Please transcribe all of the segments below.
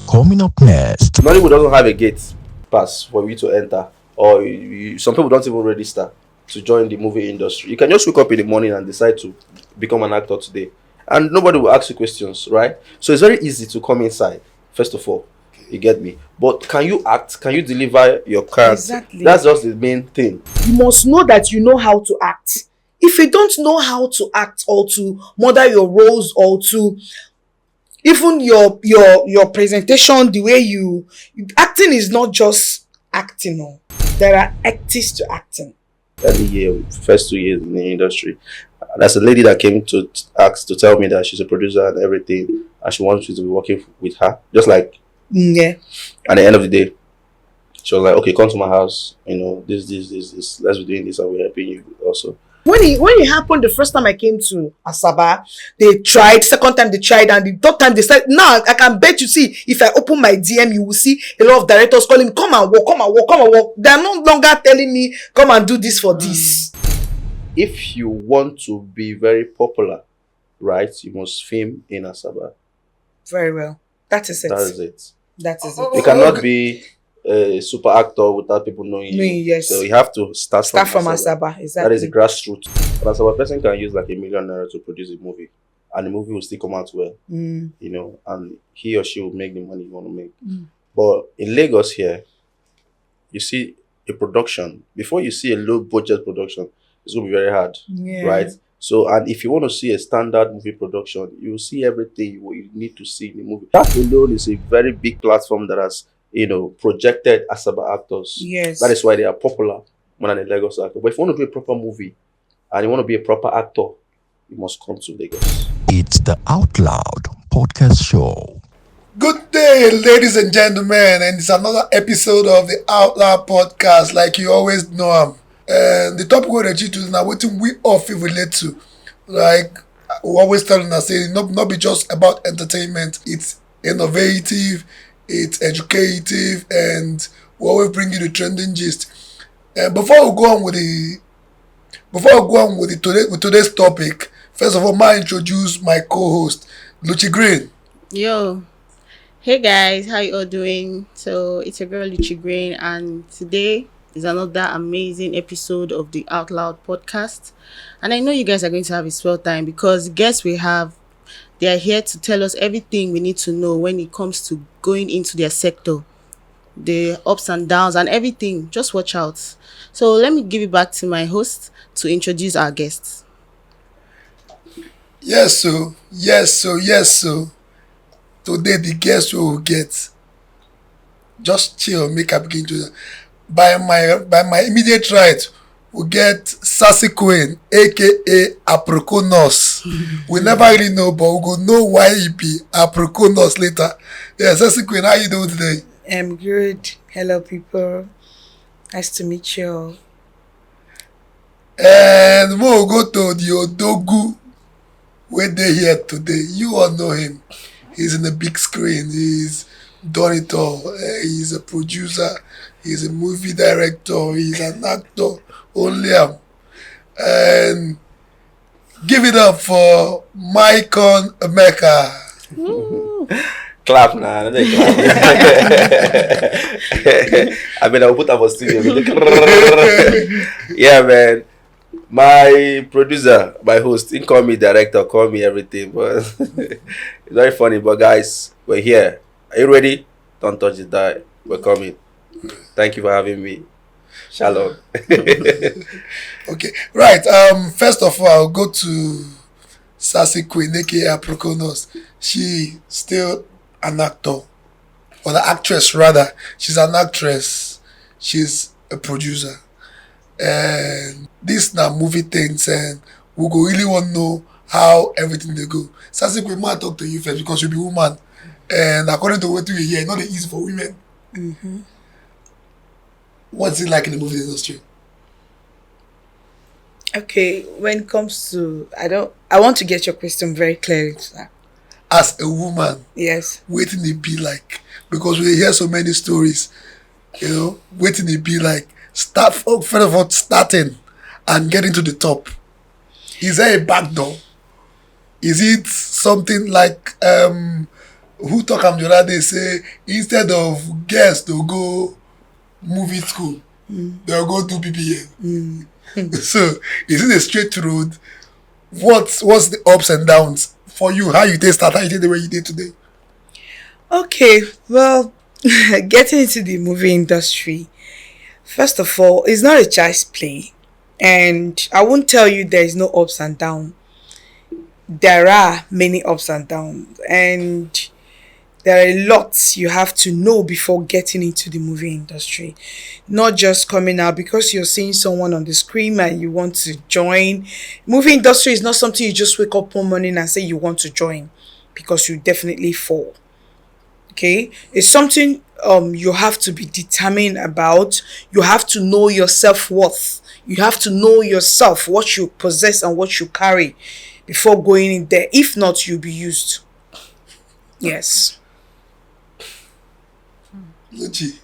Coming up next. Nollywood doesn't have a gate pass for you to enter, or some people don't even register to join the movie industry. You can just wake up in the morning and decide to become an actor today, and nobody will ask you questions, right? So it's very easy to come inside. First of all, you get me. But can you act? Can you deliver your character? Exactly. That's just the main thing. You must know that you know how to act. If you don't know how to act or to model your roles or to even your presentation, the way you acting is not just acting. No. There are actors to acting. Every year, first 2 years in the industry, there's a lady that came to ask to tell me that she's a producer and everything, and she wants me to be working with her, just like Yeah. at the end of the day, she was like, okay, come to my house, this, let's be doing this, and we're helping you also. When it happened the first time I came to Asaba, they tried, second time they tried, and the third time they said, now I can bet you see, if I open my DM, you will see a lot of directors calling me, come and work. They are no longer telling me, come and do this for this. If you want to be very popular, right, you must film in Asaba. Very well. That is it. That is it. That is it. You cannot be a super actor without people knowing you. Yes. So you have to start from Asaba. Exactly. That is the grassroots. An Asaba person can use like ₦1 million to produce a movie, and the movie will still come out well. And he or she will make the money you want to make. But in Lagos here, you see a production. Before you see a low budget production, it's going to be very hard, right? So, and if you want to see a standard movie production, you will see everything you need to see in the movie. That alone is a very big platform that has, projected Asaba actors. Yes. That is why they are popular more than a Lagos actor. But if you want to do a proper movie and you want to be a proper actor, you must come to Lagos. It's the Out Loud podcast show. Good day, ladies and gentlemen, and it's another episode of the Out Loud podcast, like you always know. And the topic we're going to now, what we all feel relate to. Like we always telling us, say, not be just about entertainment. It's innovative, it's educative, and we always bring you the trending gist. And before we go on with today's topic, first of all, I introduce my co-host, Luchi Green. Yo. Hey guys, how you all doing? So it's your girl Luchi Green, and today is another amazing episode of the Out Loud podcast. And I know you guys are going to have a swell time because the guests we have, they are here to tell us everything we need to know when it comes to going into their sector, the ups and downs and everything. Just watch out. So let me give it back to my host to introduce our guests. Yes, so. Today the guests we will get, just chill, make I begin to. By my immediate right, we get Sassy Queen, aka Aprokonos. We never really know, but we go know why he be Aprokonos later. Yeah, Sassy Queen, how you doing today? I'm good. Hello, people. Nice to meet you all. And we'll go to the Odogu, where they here today. You all know him. He's in the big screen. He's done it all. He's a producer. He's a movie director. He's an actor. Only him. And give it up for Maicon America. Clap now. I mean, I'll put up a studio. Yeah, man. My producer, my host, he call me director, call me everything, but it's very funny. But guys, we're here. Are you ready? Don't touch it, die. We're coming. Thank you for having me. Shalom. Okay, right. First of all, I'll go to Sassy Queen, aka Prokonos. She still an actor, or the actress rather. She's an actress. She's a producer. And this now movie things, and we go really want to know how everything they go. Sassy Queen, might talk to you first because you be woman, and according to what we hear, it's not easy for women. Mm-hmm. What's it like in the movie industry? Okay, when it comes to, I want to get your question very clearly, sir. As a woman, Yes. waiting it be like, because we hear so many stories, waiting it be like, first of all, starting and getting to the top. Is there a back door? Is it something like who talk am the other day say instead of girls to go movie school, they'll go do BBA. So is it a straight road? What's the ups and downs for you? How you take start? How you take the way you did today? Okay, well, getting into the movie industry, first of all, it's not a child's play. And I won't tell you there is no ups and downs. There are many ups and downs. And there are lots you have to know before getting into the movie industry. Not just coming out because you're seeing someone on the screen and you want to join. Movie industry is not something you just wake up one morning and say you want to join, because you definitely fall. Okay, it's something you have to be determined about. You have to know your self-worth. You have to know yourself, what you possess and what you carry before going in there. If not, you'll be used. Yes. Luchi,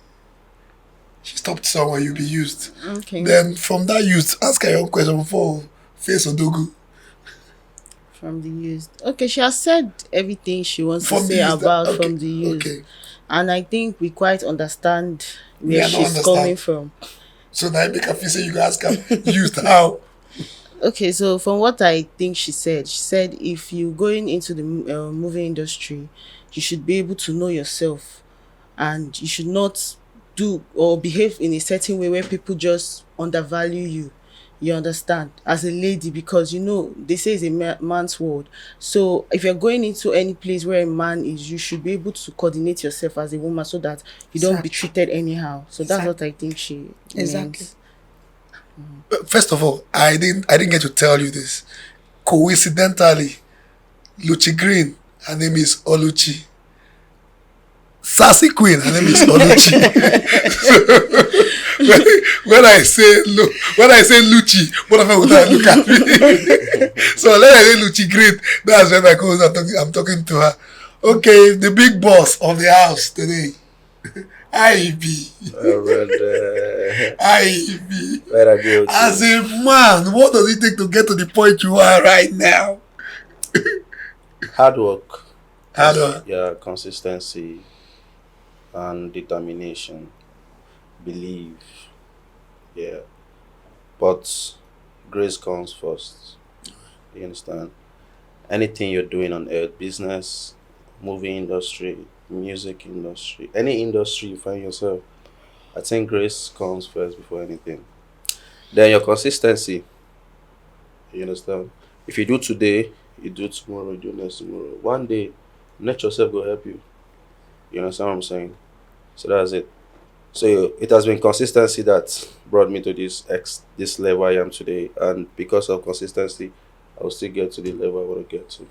she stopped somewhere, you'll be used. Okay. Then from that used, ask her your own question before face Odogu. From the used. Okay, she has said everything she wants From to the say used, about okay, from the used. okay. And I think we quite understand where Yeah, I don't she's understand. coming from. So now I make her feel say you can ask her used how. Okay, so from what I think she said if you going into the movie industry, you should be able to know yourself, and you should not do or behave in a certain way where people just undervalue you. You understand, as a lady, because they say it's a man's world. So if you're going into any place where a man is, you should be able to coordinate yourself as a woman so that you don't be treated anyhow. So that's what I think she Exactly. means. First of all, I didn't get to tell you this. Coincidentally, Luchi Green, her name is Oluchi. Sassy Queen, her name is Oluchi. when I say Luchi, what of would I look at me? So let I say Luchi Green. That's when I go. I'm talking to her. Okay, the big boss of the house today. IB. IB. As a man, what does it take to get to the point you are right now? Hard work. Hard work. Yeah, consistency and determination. Believe. Yeah. But grace comes first. You understand? Anything you're doing on earth, business, movie industry, music industry, any industry you find yourself, I think grace comes first before anything. Then your consistency. You understand? If you do today, you do tomorrow, you do next tomorrow. One day, nature yourself will help you. You understand what I'm saying? So that's it. So it has been consistency that brought me to this level I am today, and because of consistency, I will still get to the level I want to get to.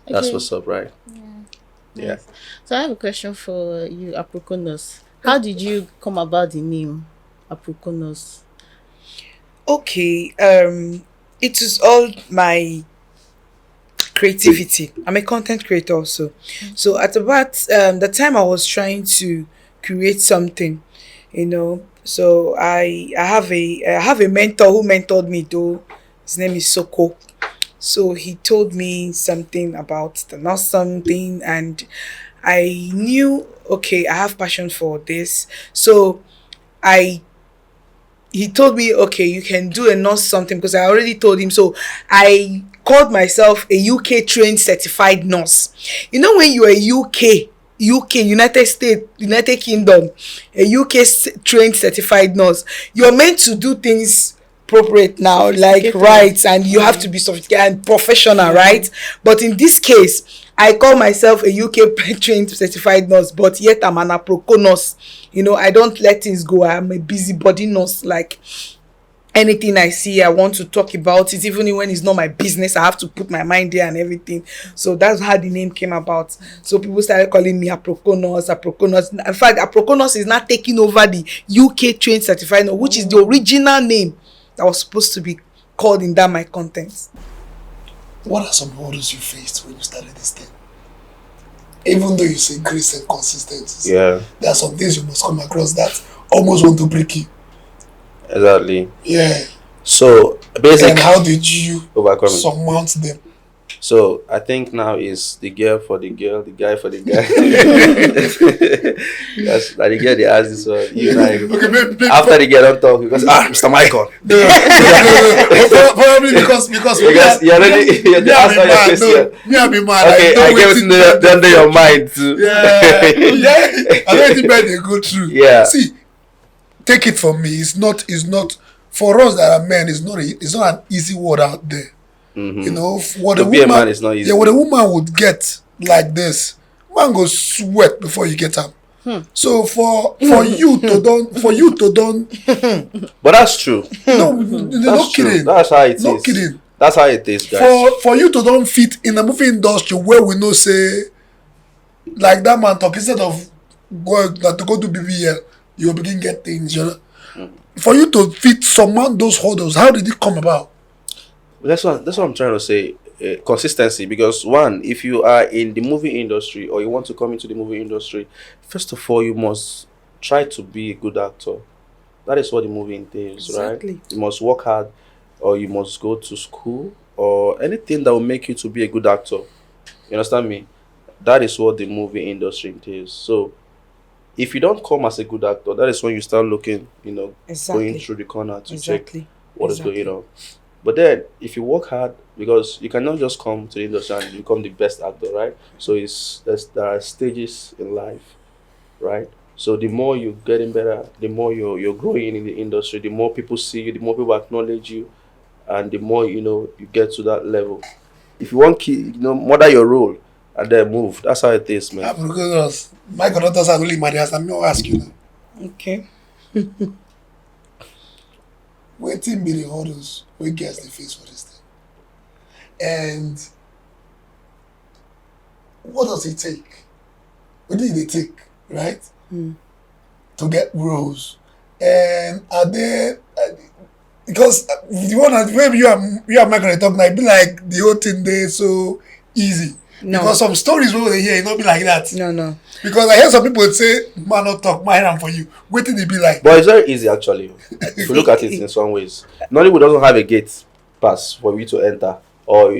That's Okay. what's up, right? Yeah. Nice. So I have a question for you, Aprokonos. How did you come about the name Aprokonos? Okay, it is all my creativity. I'm a content creator also. So at about the time I was trying to create something, so I have a mentor who mentored me though. His name is Soko. So he told me something about the not something, and I knew, okay, I have passion for this. So he told me, okay, you can do a nurse something, because I already told him. So I called myself a UK trained certified nurse. When you're a UK, United States, United Kingdom, a UK trained certified nurse, you're meant to do things appropriate now, like right, and you have to be sophisticated and professional, right? But in this case, I call myself a UK trained certified nurse, but yet I'm an Aproko nurse. I don't let things go. I'm a busybody nurse. Like anything I see, I want to talk about it, even when it's not my business. I have to put my mind there and everything. So that's how the name came about. So people started calling me Aproko nurse. In fact, Aproko nurse is not taking over the UK trained certified nurse, which is the original name that was supposed to be called in that my content. What are some hurdles you faced when you started this thing? Even though you say grace and consistency, there are some things you must come across that almost want to break you. Exactly. Yeah. So basically, and how did you overcome surmount them? So I think now is the girl for the girl, the guy for the guy. That's like the girl they ask this one. You like Okay, after the girl don't talk because Mr. Maicon. Probably because You're already me, ask I all be your mad. question. No, me, I be mad. Okay, know I get wetin what's under your mind too. Yeah, I don't think they go through. Yeah. See, take it from me. It's not for us that are men. It's not an easy word out there. You know, what To a be a woman, man is not easy. Yeah, what a woman would get like this, man go sweat before you get up. So for you to don't But that's true. no, That's no true. kidding. That's how it is. No kidding. That's how it is, guys. For you to don't fit in the movie industry where we know say like that man talk instead of to go to BBL, you begin get things, you know. For you to fit surmount those hurdles, how did it come about? That's what I'm trying to say. Consistency, because one, if you are in the movie industry or you want to come into the movie industry, first of all, you must try to be a good actor. That is what the movie entails, Exactly. right? You must work hard, or you must go to school, or anything that will make you to be a good actor. You understand me? That is what the movie industry entails. So if you don't come as a good actor, that is when you start looking, going Exactly. through the corner to Exactly. check what is Exactly. going on. But then, if you work hard, because you cannot just come to the industry and become the best actor, right? So there are stages in life, right? So the more you're getting better, the more you're growing in the industry, the more people see you, the more people acknowledge you, and the more you get to that level. If you want mother your role and then move. That's how it is, man. My daughters are really mad. I'm not ask you now. Okay. Waiting be the hurdles we guess the face for this thing. And what does it take? What did it take, right? To get roles? And are there because the one that maybe you are Maicon talk now, it be like the whole thing there so easy. No. Because some stories over here, it not be like that. No. Because I hear some people say, man, not talk, my hand for you. Wait till it be like. But it's very easy, actually. If you look at it in some ways, Nollywood doesn't have a gate pass for you to enter, or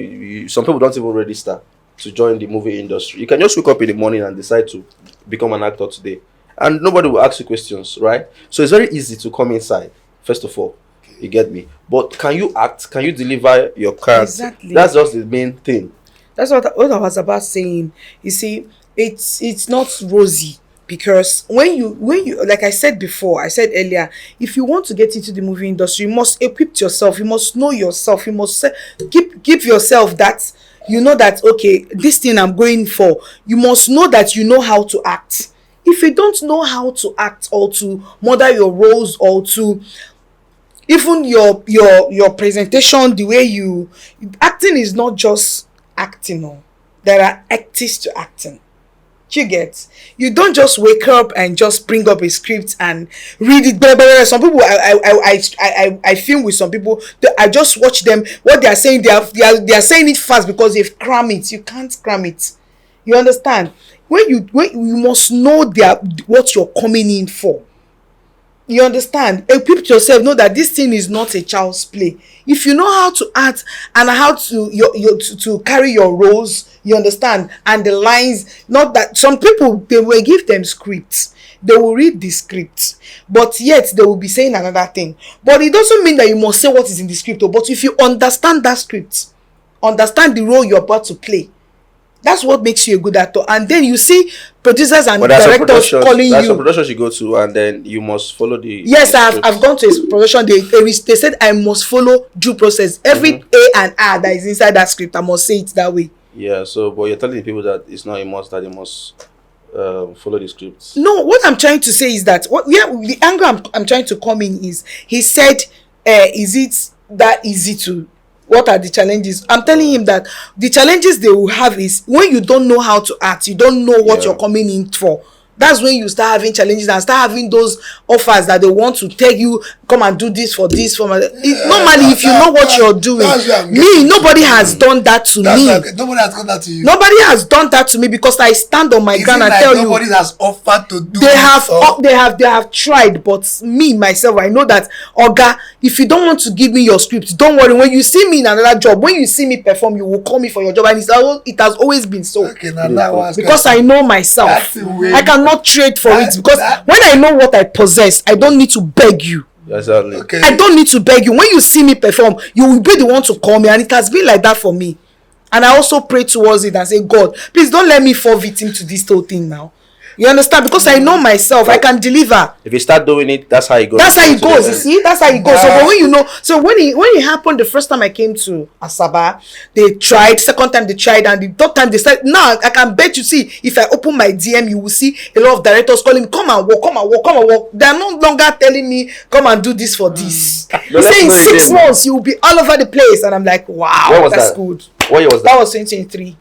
some people don't even register to join the movie industry. You can just wake up in the morning and decide to become an actor today, and nobody will ask you questions, right? So it's very easy to come inside. First of all, you get me. But can you act? Can you deliver your character? Exactly. That's just the main thing. That's what I was about saying. You see, it's not rosy, because when you like I said earlier, if you want to get into the movie industry, you must equip yourself, you must know yourself, you must give yourself that that okay, this thing I'm going for. You must know that you know how to act. If you don't know how to act, or to model your roles, or to even your presentation, the way acting is not just acting. No, there are actors to acting. You get, you don't just wake up and just bring up a script and read it. Blah, blah, blah. Some people, I film with some people. I just watch them. What they are saying, they are saying it fast because they've crammed it. You can't cram it. You understand? When you must know what you're coming in for. You understand? Equip yourself. Know that this thing is not a child's play. If you know how to act and how to carry your roles, you understand, and the lines. Not that some people, they will give them scripts. They will read the script, but yet they will be saying another thing. But it doesn't mean that you must say what is in the script. But if you understand that script, understand the role you're about to play, that's what makes you a good actor. And then you see producers and directors calling you. That's a production you go to, and then you must follow the. Yes, the I've gone to a production. They said I must follow due process. Every A and R that is inside that script, I must say it that way. Yeah. So, but you're telling the people that it's not a must, that they must follow the scripts. No, what I'm trying to say is that the angle I'm trying to come in is, he said, is it that easy to? What are the challenges? I'm telling him that the challenges they will have is when you don't know how to act, you don't know what you're coming in for. That's when you start having challenges and start having those offers that they want to tell you, come and do this for this. Normally, if you know what you're doing, nobody has done that to me. Nobody has done that to you. Nobody has done that to me because I stand on my ground and tell you. Nobody has offered to do. They have tried, but me myself, I know that, Oga, if you don't want to give me your script, don't worry. When you see me in another job, when you see me perform, you will call me for your job, and it has always been so. Okay, now because I know myself. I cannot trade for it because when I know what I possess, I don't need to beg you. Exactly. Okay. I don't need to beg you. When you see me perform, you will be the one to call me, and it has been like that for me. And I also pray towards it and say, God, please don't let me fall victim to this whole thing now. You understand? Because I know myself, I can deliver. If you start doing it, that's how it goes. That's how it goes. You see, that's how it goes. So, but when you know, so when it happened, the first time I came to Asaba, they tried. Second time they tried, and the third time they said, "Now I can bet you see. If I open my DM, you will see a lot of directors calling me, come and work, come and work, come and work. They are no longer telling me, come and do this for this. They say in 6 months you will be all over the place, and I'm like, wow, that's good. What year was that? That was 2023.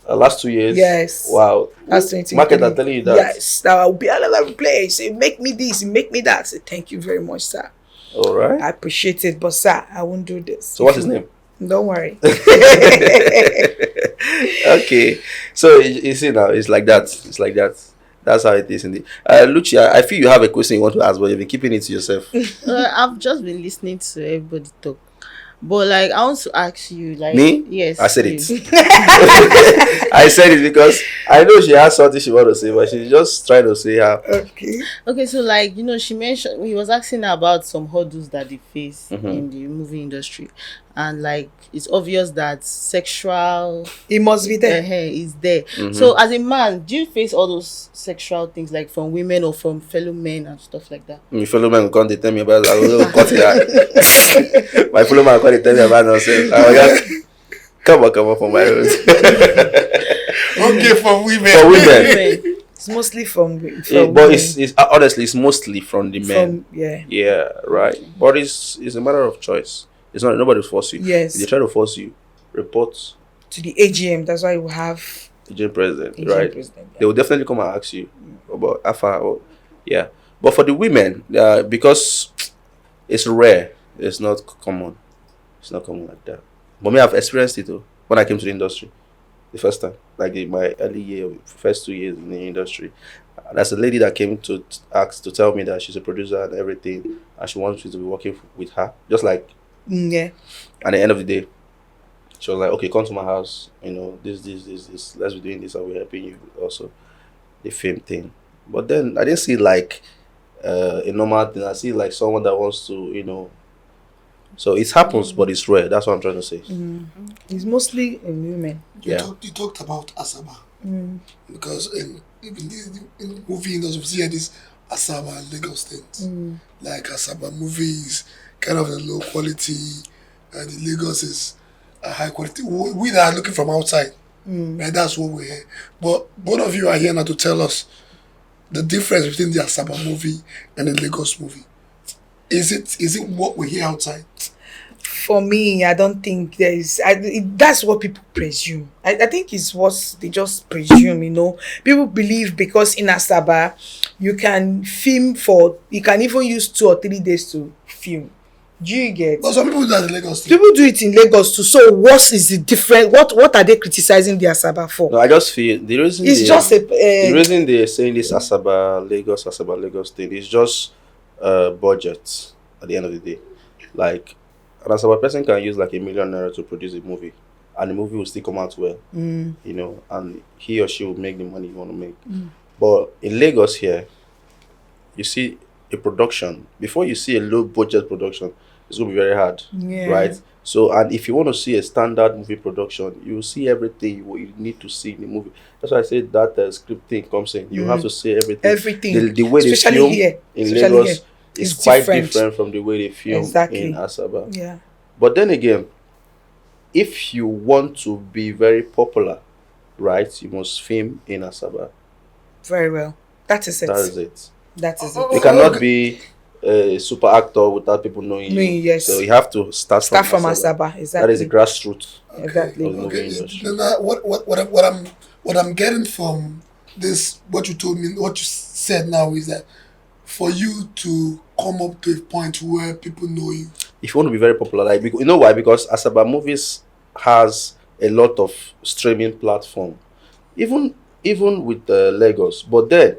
Last 2 years. Yes. Wow. That's 2023. Market are telling you that. Yes, that will be all over the place. Say, make me this, make me that. Say, thank you very much, sir. All right. I appreciate it, but sir, I won't do this. So what's his name? Don't worry. Okay. So you see now, it's like that. It's like that. That's how it is indeed. Lucia, I feel you have a question you want to ask, but you've been keeping it to yourself. I've just been listening to everybody talk. But like, I want to ask you, like, me? Yes. I said you. it. I said it because I know she has something she wants to say, but she's just trying to say how. Okay, so like, she mentioned, he was asking her about some hurdles that they face in the movie industry, and like, it's obvious that sexual It must be there. is there. So as a man, do you face all those sexual things like from women or from fellow men and stuff like that? My fellow man can't tell me about I will cut it out. My fellow man can't tell me about nonsense. Come on for my road. Okay, for women. For women. It's mostly from But women. it's honestly it's mostly from the men. Yeah. Right. But it's a matter of choice. It's not nobody force you. Yes. If they try to force you, report To the AGM, that's why we have agent president, AGM right? president. They will definitely come and ask you about AFA or But for the women, because it's rare, it's not common. It's not common like that. But me, I've experienced it though when I came to the industry the first time, like in my first 2 years in the industry. There's a lady that came to ask to tell me that she's a producer and everything, and she wants me to be working with her, just like. Yeah. At the end of the day, she was like, "Okay, come to my house. This. Let's be doing this, and we're helping you also." The film thing, but then I didn't see like a normal thing. I see like someone that wants to, So it happens, but it's rare. That's what I'm trying to say. It's mostly in women. You talked about Asaba. Because in the movie industry, we see this Asaba and Lagos things. Like Asaba movies, kind of the low quality, and the Lagos is a high quality. We that are looking from outside, right? That's what we're here. But both of you are here now to tell us the difference between the Asaba movie and the Lagos movie. Is it what we hear outside? For me, I don't think there is. That's what people presume. I think it's what they just presume. People believe because in Asaba, you can film you can even use 2 or 3 days to film. Do you get? But some people do that in Lagos too. People do it in Lagos too. So what is the difference? What are they criticizing the Asaba for? No, I just feel the reason the reason they're saying this Asaba Lagos thing is just budget at the end of the day. Like an Asaba person can use like $1 million to produce a movie, and the movie will still come out well. And he or she will make the money you want to make. But in Lagos here, you see a production. Before you see a low budget production, it's going to be very hard, right? So, and if you want to see a standard movie production, you will see everything you need to see in the movie. That's why I say that script thing comes in. You have to see everything. Everything. The way especially they film here. in Lagos is quite different from the way they film in Asaba. Yeah. But then again, if you want to be very popular, right, you must film in Asaba. Very well. That is it. That is it. That is it. You cannot be a super actor without people knowing you. Yes. So you have to start from Asaba. Exactly. That is a grassroots. Exactly. Of the movie industry. Then what I'm getting from this, what you told me, what you said now is that for you to come up to a point where people know you. If you want to be very popular, like, you know why? Because Asaba Movies has a lot of streaming platform, even with Lagos. But then,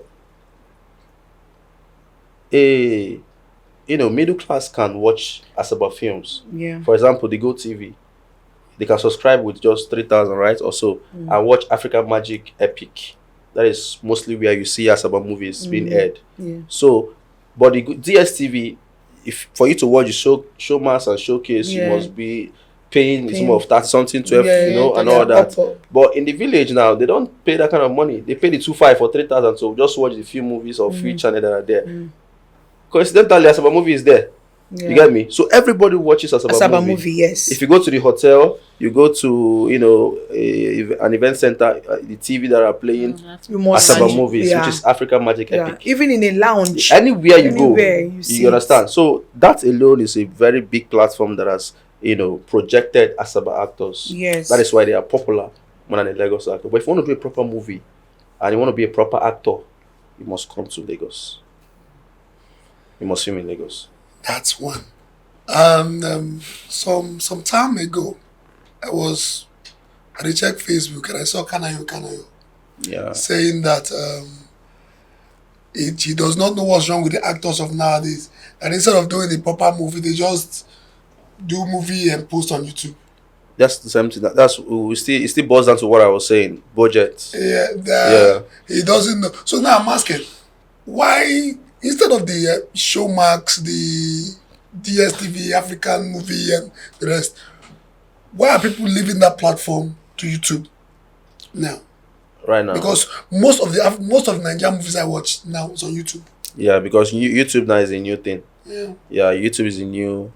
a middle class can watch Asaba films. Yeah. For example, the Go TV, they can subscribe with just 3,000, right, or so, and watch African Magic Epic. That is mostly where you see Asaba movies being aired. Yeah. So, but the DSTV, if for you to watch the Showmax and Showcase, you Yeah. must be paying Paying. some of 30 something, 12, and all that. But in the village now, they don't pay that kind of money. They pay the 2,500 or 3,000 to just watch the few movies or few channels that are there. Coincidentally, Asaba movie is there. Yeah. You get me? So everybody watches Asaba movie, yes. If you go to the hotel, you go to an event center, the TV that are playing You must Asaba see- movies, yeah. which is African Magic Yeah. Epic. Even in a lounge. Anywhere you go, you see you understand. So that alone is a very big platform that has projected Asaba actors. Yes. That is why they are popular more than a Lagos actor. But if you want to do a proper movie and you want to be a proper actor, you must come to Lagos. You must film in Lagos. That's one. And some time ago, I checked Facebook and I saw Kanayo Yeah. saying that he does not know what's wrong with the actors of nowadays. And instead of doing a proper movie, they just do movie and post on YouTube. That's the same thing. It still boils down to what I was saying. Budget. Yeah, he doesn't know. So now I'm asking, why instead of the Showmax, the DSTV, African movie, and the rest, why are people leaving that platform to YouTube now? Right now. Because most of the Nigerian movies I watch now is on YouTube. Yeah, because YouTube now is a new thing. Yeah. Yeah, YouTube is a new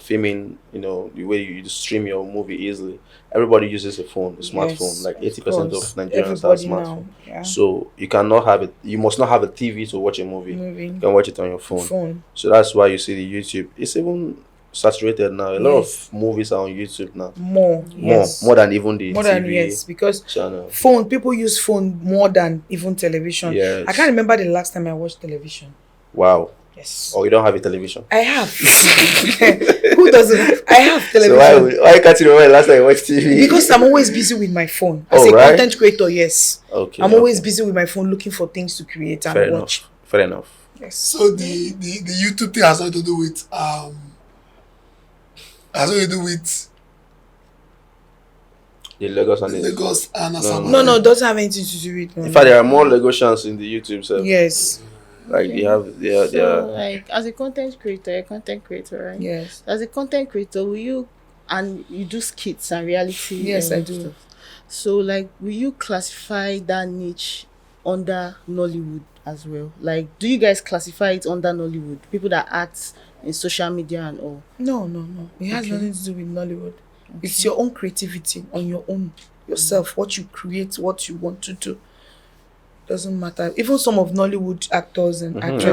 filming, the way you stream your movie easily. Everybody uses a phone, a smartphone. Yes, like of 80% course. of Nigerians have Everybody smartphone. now, yeah. So you must not have a TV to watch a movie. You can watch it on your phone. Phone. So that's why you see the YouTube. It's even saturated now. A lot of movies are on YouTube now. More than even the more TV than yes, because channel. phone, people use phone more than even television. Yes. I can't remember the last time I watched television. Wow. Yes. Oh, you don't have a television? I have. Who doesn't have? I have So television. why can't you remember the last time you watched TV? Because I'm always busy with my phone. As Oh, a right. content creator, yes. Okay. I'm always busy with my phone looking for things to create and Fair watch. enough. Fair enough. Yes. So the YouTube thing has nothing to do with The Lagos and the Lagos and Asaba. No, it doesn't have anything to do with. In fact, there are more Lagosians in the YouTube self. Yes. Like they have, So, like, as a content creator, right? Yes. As a content creator, you do skits and reality? Yes, I do. stuff. So, like, will you classify that niche under Nollywood as well? Like, do you guys classify it under Nollywood? People that act in social media and all? No. It has nothing to do with Nollywood. It's your own creativity on your own yourself. What you create, what you want to do. Doesn't matter. Even some of Nollywood actors and actors,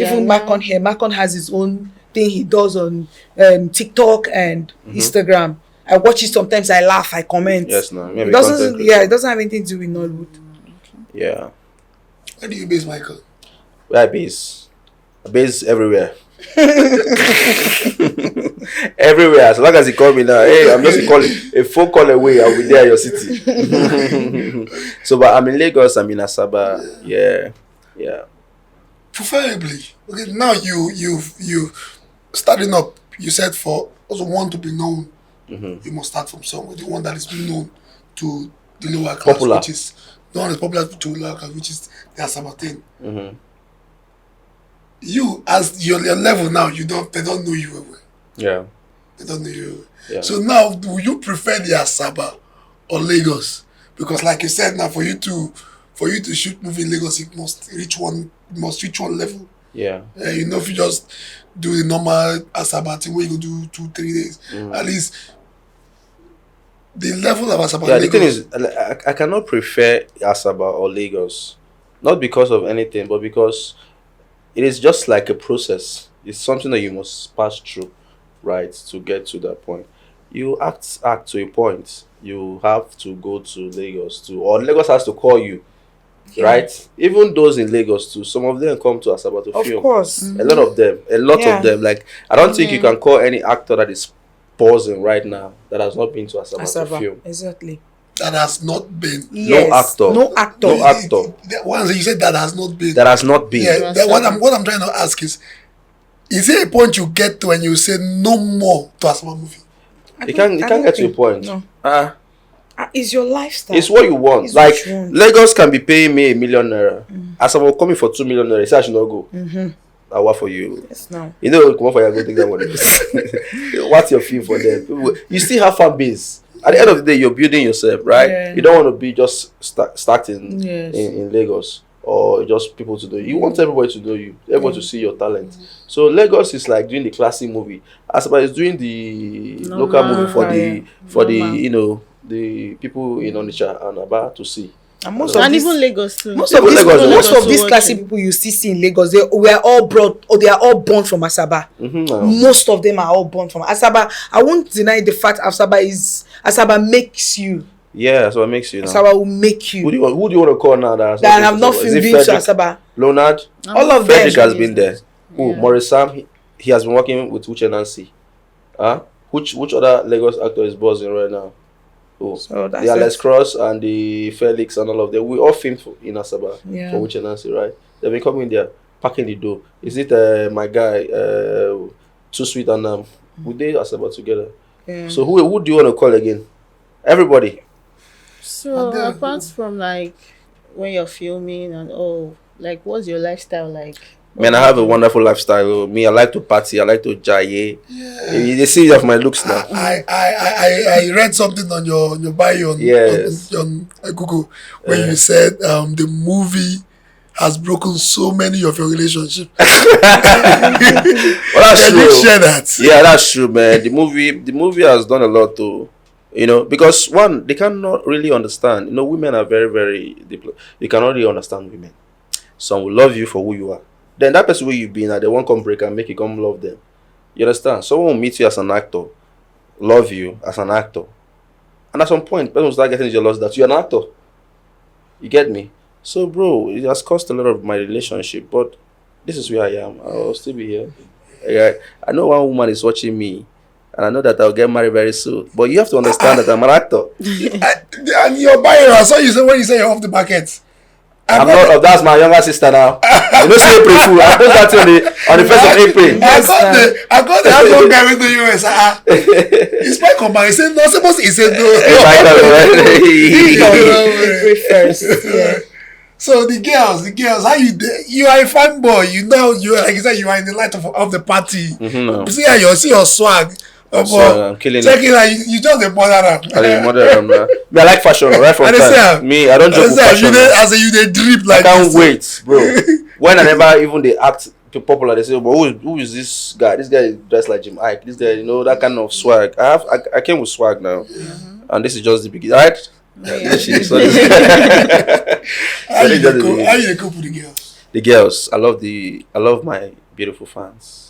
even Maicon here. Maicon has his own thing he does on TikTok and Instagram. I watch it sometimes. I laugh. I comment. Yes, no. It doesn't. Yeah, it doesn't have anything to do with Nollywood. Yeah. Where do you base Michael? Where I base everywhere. Everywhere. As long as you call me now, hey, I'm just a phone call away. I'll be there at your city. So, but I'm in Lagos. I'm in Asaba. Yeah. Preferably. Okay, now you starting up. You said for also want to be known, you must start from somewhere. The one that is known to the lower class, Popular. which is the one that is popular to the lower class, which is the Asaba thing. You, as your level now, they don't know you well. Yeah. They don't know you. Yeah. So now, do you prefer the Asaba or Lagos? Because, like you said, now for you to shoot movie in Lagos, it must reach one level. Yeah. If you just do the normal Asaba thing where you go do 2-3 days, at least the level of Asaba. Yeah, Lagos, the thing is, I cannot prefer Asaba or Lagos, not because of anything, but because it is just like a process. It's something that you must pass through, right, to get to that point. you act to a point. You have to go to Lagos to, or Lagos has to call you, right? Even those in Lagos too, some of them come to Asaba to Of film. course. A lot of them, Yeah. of them. Like, I don't think you can call any actor that is pausing right now that has not been to Asaba to Asaba. film. Exactly. That has not been. Yes. actor. No actor. No actor. The ones that you said that has not been. That has not been. Yeah. What I'm trying to ask is there a point you get to and you say no more to Asaba movie? You can't get to a point. No. Uh, It's your lifestyle. It's what you want. It's Like, what you want. Lagos can be paying me ₦1 million. As I'm coming for ₦2 million, he said I should not go. I work for you. Yes, no. You know, come on for you, go take that money. What's your fee for them? You still have fan base. At the end of the day, you're building yourself, right? Yeah. You don't want to be just starting Yes. in Lagos or just people to know you. You want everybody to know you, everybody to see your talent. So Lagos is like doing the classic movie. Asaba is doing the local movie for the you know, the people in Onitsha and Aba to see. And most And of these, even Lagos too. most Even of these, Lagos, most Lagos of these to classic watch people you still see in Lagos, they were all brought, or they are all born from Asaba. Most of them are all born from Asaba. I won't deny the fact Asaba makes you. Yeah, that's what makes you now. Asaba will make you. Who do you want to call now that That have not Is it been to Frederick? Asaba. Leonard? All of them. Frederick has been there. Who? Yeah. Maurice Sam, he has been working with Uche Nancy. Huh? Which other Lagos actor is buzzing right now? Oh, So that's the Alex it. Cross and the Felix and all of them. We all filmed in Asaba Yeah. for Uche Nancy, right? They've been coming there, packing the dough. Is it my guy, Too Sweet and would they Asaba together? Yeah. So who do you want to call again? Everybody. So And then- apart from like when you're filming and like what's your lifestyle like? Man, I have a wonderful lifestyle. Me, I like to party. I like to jaye. You see of my looks now. I read something on your bio on, Yes. on Google when you said the movie has broken so many of your relationships. Well, that's Can you true. share that? Yeah, that's true, man. The movie has done a lot too. You know, because one, they cannot really understand. You know, women are very, very they cannot really understand women. Some will love you for who you are. Then that person where you've been at, they won't come break and make you come love them. You understand? Someone will meet you as an actor, love you as an actor. And at some point, person will start getting jealous that you're an actor. You get me? So, bro, it has cost a lot of my relationship, but this is where I am. I'll still be here. Yeah, I know one woman is watching me, and I know that I'll get married very soon. But you have to understand that I'm an actor. And your bio, I saw you say when you say you're off the market. I'm not. That's my younger sister now. You know, say April Fool. I post that on the 1st of April. I got the one guy with the US. It's my company. He said no. Suppose he said no. April 1st. Yeah. So the girls, how you are a fanboy. You know, you are, like you said, you are in the light of the party. See how you see your swag. So I'm killing check it. it out. You just the mother. I like fashion right from time. Me, I don't joke with fashion. You they drip like I can't wait, bro. Whenever even they act popular, they say, "But who is this guy? This guy is dressed like Jim Ike. This guy, you know, that kind of swag." I came with swag now, and this is just the beginning, right? Yeah. How you cope with the girls? The girls, I love my beautiful fans.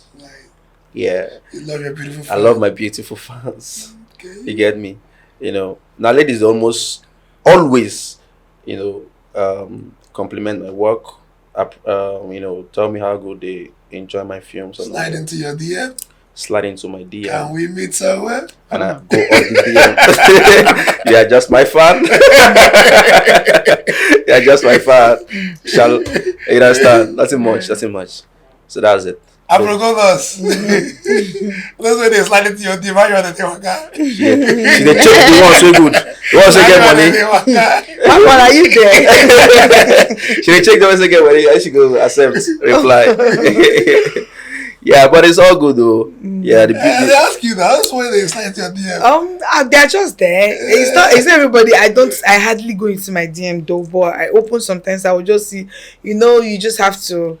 Yeah, You love your beautiful. I love my beautiful fans. Okay. You get me? You know, now ladies almost always, you know, compliment my work. You know, tell me how good they enjoy my films. And Slide into your DM. slide into my DM. Can we meet somewhere? And I go on the DM. You are just my fan. You are just my fan. You understand? Nothing much. So that's it. Afrogonos. Those when they slide into your DM, how you want to take one guy? Yeah. She they check the one so good. The one so get money. Papa, are you there? She they check the one so get money. And she go accept, reply. Yeah, but it's all good though. Yeah, They ask you that. That's why they slide into your DM. They're just there. It's not everybody. I hardly go into my DM though, but I open sometimes. I will just see. You know, you just have to.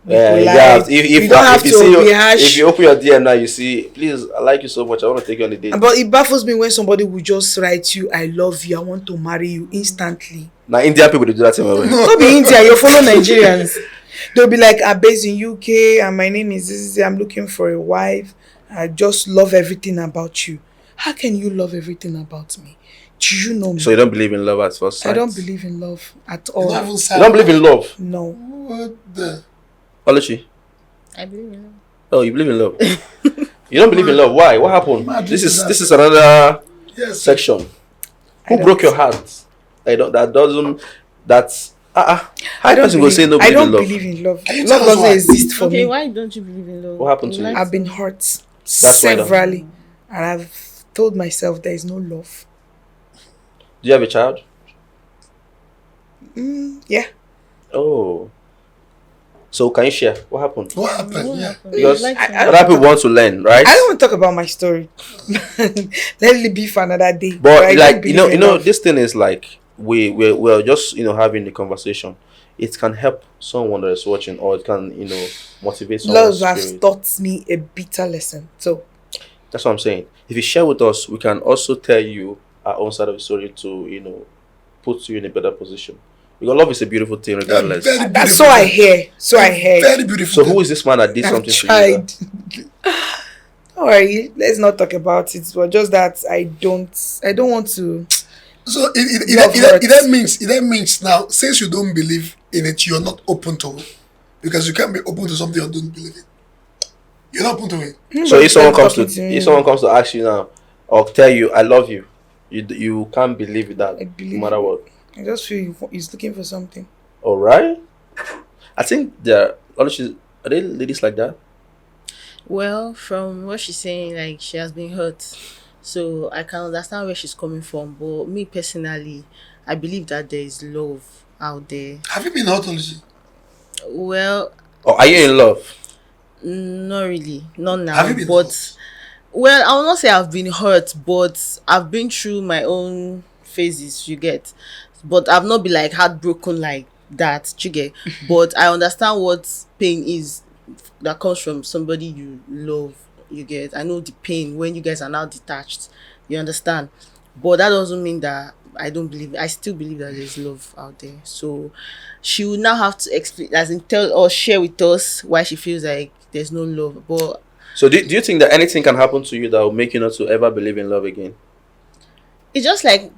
Yeah, Like, you don't have if to you be see harsh. if you open your DM now, you see, please, I like you so much. I want to take you on a date. But it baffles me when somebody will just write you, "I love you. I want to marry you" instantly. Now Indian people they do that thing. Don't be India. You follow Nigerians. They'll be like, "I'm based in UK, and my name is this. I'm looking for a wife. I just love everything about you." How can you love everything about me? Do you know me? So you don't believe in love at first sight? I don't believe in love at You all. don't even You sound- don't believe in love? No. What the? Oluchi? I believe in love. Oh, you believe in love? You don't believe in love? Why? What happened? Imagine This is that. another Yes. section. I Who broke don't- your heart? I don't. That doesn't. That's. How I a don't person go say no I believe don't in love? believe in love. Can you Love tell us doesn't why? exist for Okay, me. why don't you believe in love? What happened to In you? life? I've been hurt why now. severally, and I've told myself there is no love. Do you have a child? Yeah. Oh. So can you share what happened? What happened? Yeah. Because Like I- to I know. other people want to learn, right? I don't want to talk about my story. Let it be for another day. But I don't like believe in love. this thing is like we're just having the conversation. It can help someone that is watching, or it can motivate someone's Love has spirit. taught me a bitter lesson. So That's what I'm saying. If you share with us, we can also tell you our own side of the story to put you in a better position. Because love is a beautiful thing, regardless. Very that's beautiful. so I hear. So I heard. Very beautiful. So who is this man that did I've something to you? tried. Don't worry, let's not talk about it. But just that I don't want to. So Love hurts. it then means now, since you don't believe in it, you're not open to it. Because you can't be open to something you don't believe in. You're not open to it. So if someone comes Talking me. if someone comes to ask you now, or tell you I love you, you can't believe that I believe no matter what. I just feel he's looking for something. All right. I think honestly, are there ladies like that? Well, from what she's saying, like she has been hurt, so I can understand where she's coming from. But me personally, I believe that there is love out there. Have you been hurt, Oluchi? Well, Or are you in love? not really, not now. Have you been but hurt? well, I will not say I've been hurt, but I've been through my own phases. You get, but I've not been like heartbroken like that. You get, but I understand what pain is that comes from somebody you love. You get, I know the pain when you guys are now detached. You understand, but that doesn't mean that I don't believe. I still believe that there's love out there. So she will now have to explain, as in tell or share with us why she feels like there's no love. But So do you think that anything can happen to you that will make you not to ever believe in love again? it's just like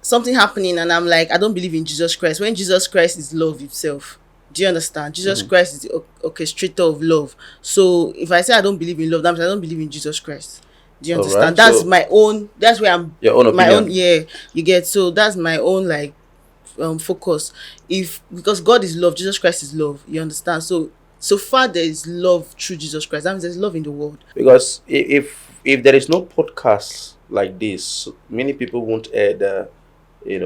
something happening and I'm like, I don't believe in Jesus Christ, when Jesus Christ is love itself. Do you understand? Jesus Christ is the orchestrator of love. So if I say I don't believe in love, that means I don't believe in Jesus Christ. Do you Alright, understand? That's so- my own, that's where I'm Your own my opinion. own, yeah, you get. So that's my own like focus. If because God is love, Jesus Christ is love, you understand? So far there is love through Jesus Christ, that means there's love in the world. Because if there is no podcast like this, many people won't air their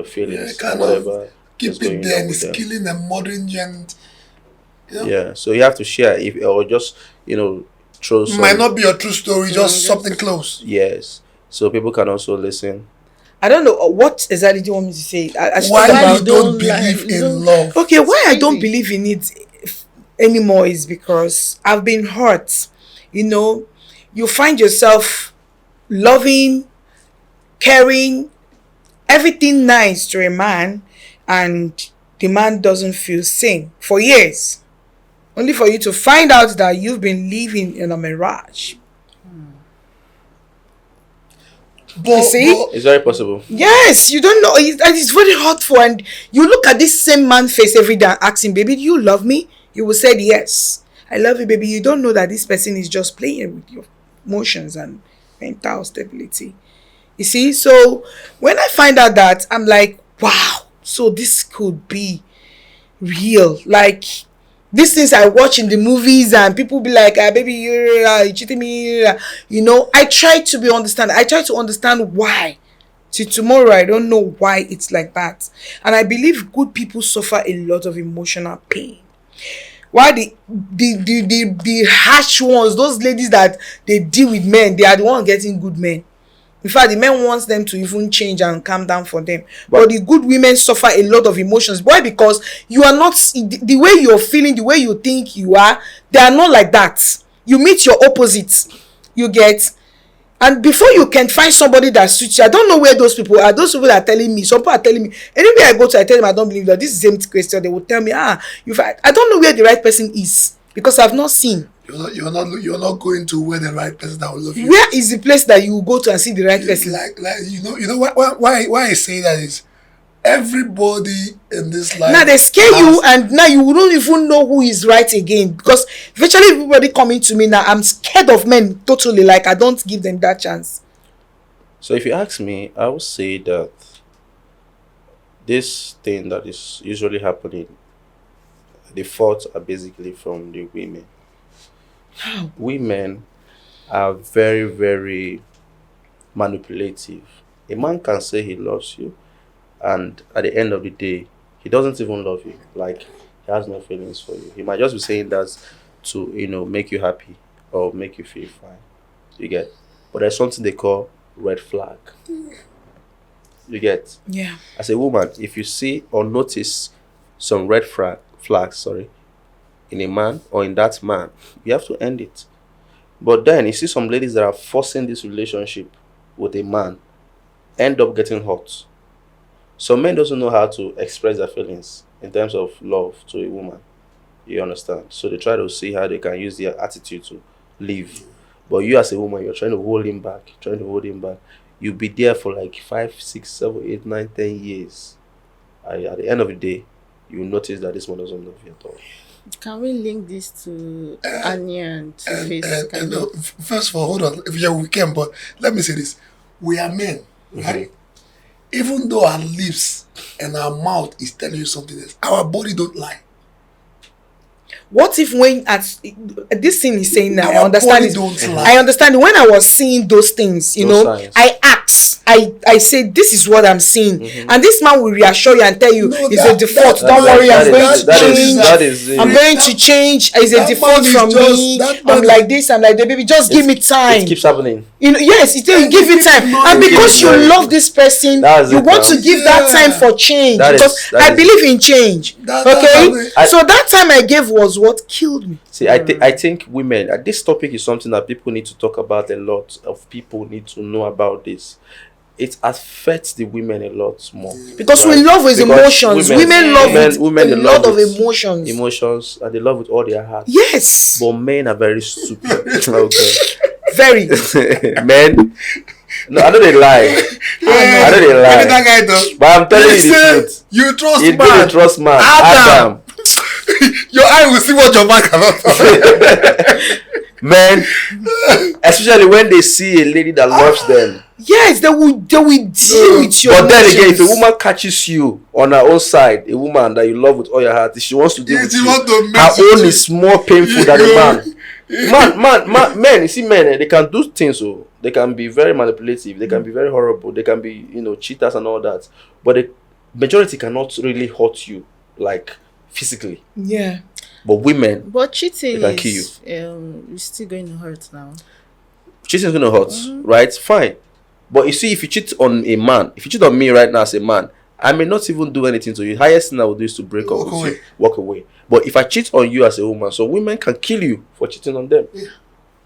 feelings Yeah, or kind of whatever. Keep is going it there on and with them. killing and murdering you and Yeah, so you have to share or just throw some. might not be a true story, just something close. Yes, so people can also listen. I don't know what exactly do you want me to say. I should Why talk Why about. you you don't don't believe like- you in don't- love? Okay, why I don't crazy. believe in it anymore is because I've been hurt. You find yourself loving, caring, everything nice to a man, and the man doesn't feel sane for years. Only for you to find out that you've been living in a mirage. But, see? It's very possible. Yes, you don't know. And it's very hurtful. And you look at this same man face every day and ask him, baby, do you love me? He will say, yes, I love you, baby. You don't know that this person is just playing with your emotions and mental stability. You see? So when I find out that, I'm like, wow, so this could be real. Like, these things I watch in the movies and people be like, baby, you cheating me. I try to understand. I try to understand why. Till tomorrow, I don't know why it's like that. And I believe good people suffer a lot of emotional pain. Why the harsh ones, those ladies that they deal with men, they are the ones getting good men. In fact, the men wants them to even change and calm down for them. But the good women suffer a lot of emotions. Why? Because you are not, the way you're feeling, the way you think you are, they are not like that. You meet your opposites. You get. And before you can find somebody that suits you, I don't know where those people are. Those people are telling me, some people are telling me, anywhere I go to, I tell them I don't believe that. This is the same question. They will tell me, I don't know where the right person is because I've not seen. You're not going to where the right person that will love you. Where is the place that you will go to and see the right person? Like why I say that is everybody in this life. Now they scare you, and now you don't even know who is right again, because virtually everybody coming to me now, I'm scared of men totally. Like, I don't give them that chance. So if you ask me, I would say that this thing that is usually happening, the faults are basically from the women. Women are very, very manipulative. A man can say he loves you, and at the end of the day, he doesn't even love you. Like, he has no feelings for you. He might just be saying that to, make you happy or make you feel fine. You get? But there's something they call red flag. You get? Yeah. As a woman, if you see or notice some red flags, in a man or in that man, you have to end it. But then you see some ladies that are forcing this relationship with a man, end up getting hurt. Some men doesn't know how to express their feelings in terms of love to a woman. You understand? So they try to see how they can use their attitude to leave. But you as a woman, you're trying to hold him back. You'll be there for like 5, 6, 7, 8, 9, 10 years. At the end of the day, you'll notice that this one doesn't love you at all. Can we link this to Anya and Two-Face? First of all, hold on. Yeah, we can, but let me say this. We are men, right? Even though our lips and our mouth is telling you something else, our body don't lie. What if when this thing is saying now, Our I understand body it. don't lie. I understand it. When I was seeing those things, Those signs. I asked. I say, this is what I'm seeing, and this man will reassure you and tell you, No, it's a default. Don't that- worry, I'm that going is- to that is- change. that is it. I'm going to change. It's a That default man is from just- me. that I'm man- like this. I'm like that. Baby, just give me time. It keeps happening. Yes, it will give you time, and because you love this person, That's you it want now. to give that time for change. That is- Because that I is- believe in change. That's Okay, I- so that time I gave was what killed me. See, I think women, this topic is something that people need to talk about. A lot of people need to know about this. It affects the women a lot more. Because right? we love with Because emotions. Women love with women, they a love lot of with emotions. Emotions, and they love with all their heart. Yes, But men are very stupid. Okay. very. Men, no, I know they lie. I know they Look at lie. that guy though. But I'm telling you the say truth. you trust He man. didn't trust man. Adam. Adam. Your eye will see what your man cannot. Men, especially when they see a lady that loves them. Yes, they will deal with your But then again, if a emotions. woman catches you on her own side, a woman that you love with all your heart, if she wants to deal with She you, want to her mess with own you. is more painful than the man. Men, you see men, they can do things, so they can be very manipulative, they can be very horrible, they can be, cheaters and all that. But the majority cannot really hurt you, like, physically. Yeah. But women, But cheating They can kill is it's still going to hurt now. cheating is going to hurt, right? Fine. But you see, if you cheat on a man, if you cheat on me right now as a man, I may not even do anything to you. Highest thing I will do is to break up with you, walk away. But if I cheat on you as a woman, so women can kill you for cheating on them.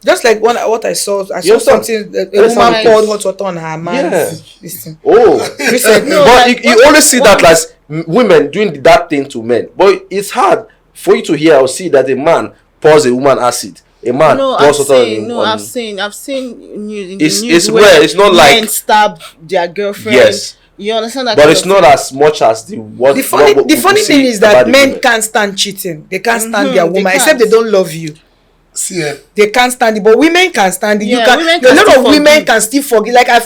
Just like what I saw You something, understand? a Yes, woman I- poured hot water on her man. Yeah. This thing. Oh, Recently. No, but like, you only see that as women doing that thing to men. But it's hard for you to hear or see that a man pours a woman acid. A man No, pours water I've seen news in the It's- news it's where rare, it's not men like- stab their girlfriend. Yes. You understand that? But kind it's of not thing? as much as the The funny thing is that men can't stand cheating. They can't stand their they woman, can't. except they don't love you. See, They can't stand it, but women can stand it. Yeah, women A can lot still of women forgive. can still forgive. Like I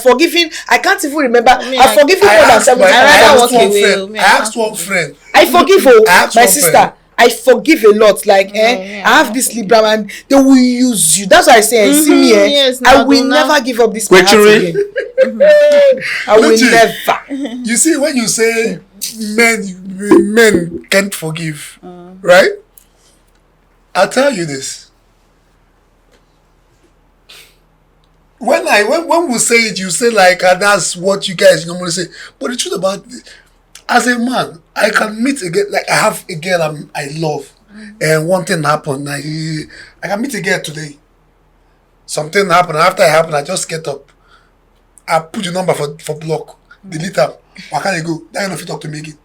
can't even remember. mean, I've forgiven I more than asked 7 my- I times. rather I walk asked one away, friend. me, I I asked can't one friend. I forgive I asked my one sister. friend. I forgive a lot. Like yeah, I have this Libra and they will use you. That's why I say, see me, yes, I now will do now. never give up this my heart Witchery. again. I will Legit. never. You see, when you say men can't forgive, right? I'll tell you this. When we say it, you say like that's what you guys normally say. But the truth about it, as a man, I can meet a girl, like I have a girl I love, and one thing happened. I can meet a girl today. Something happened. After it happened, I just get up. I put the number for block, delete them. Why can't you go? Now you don't fit talk to me again.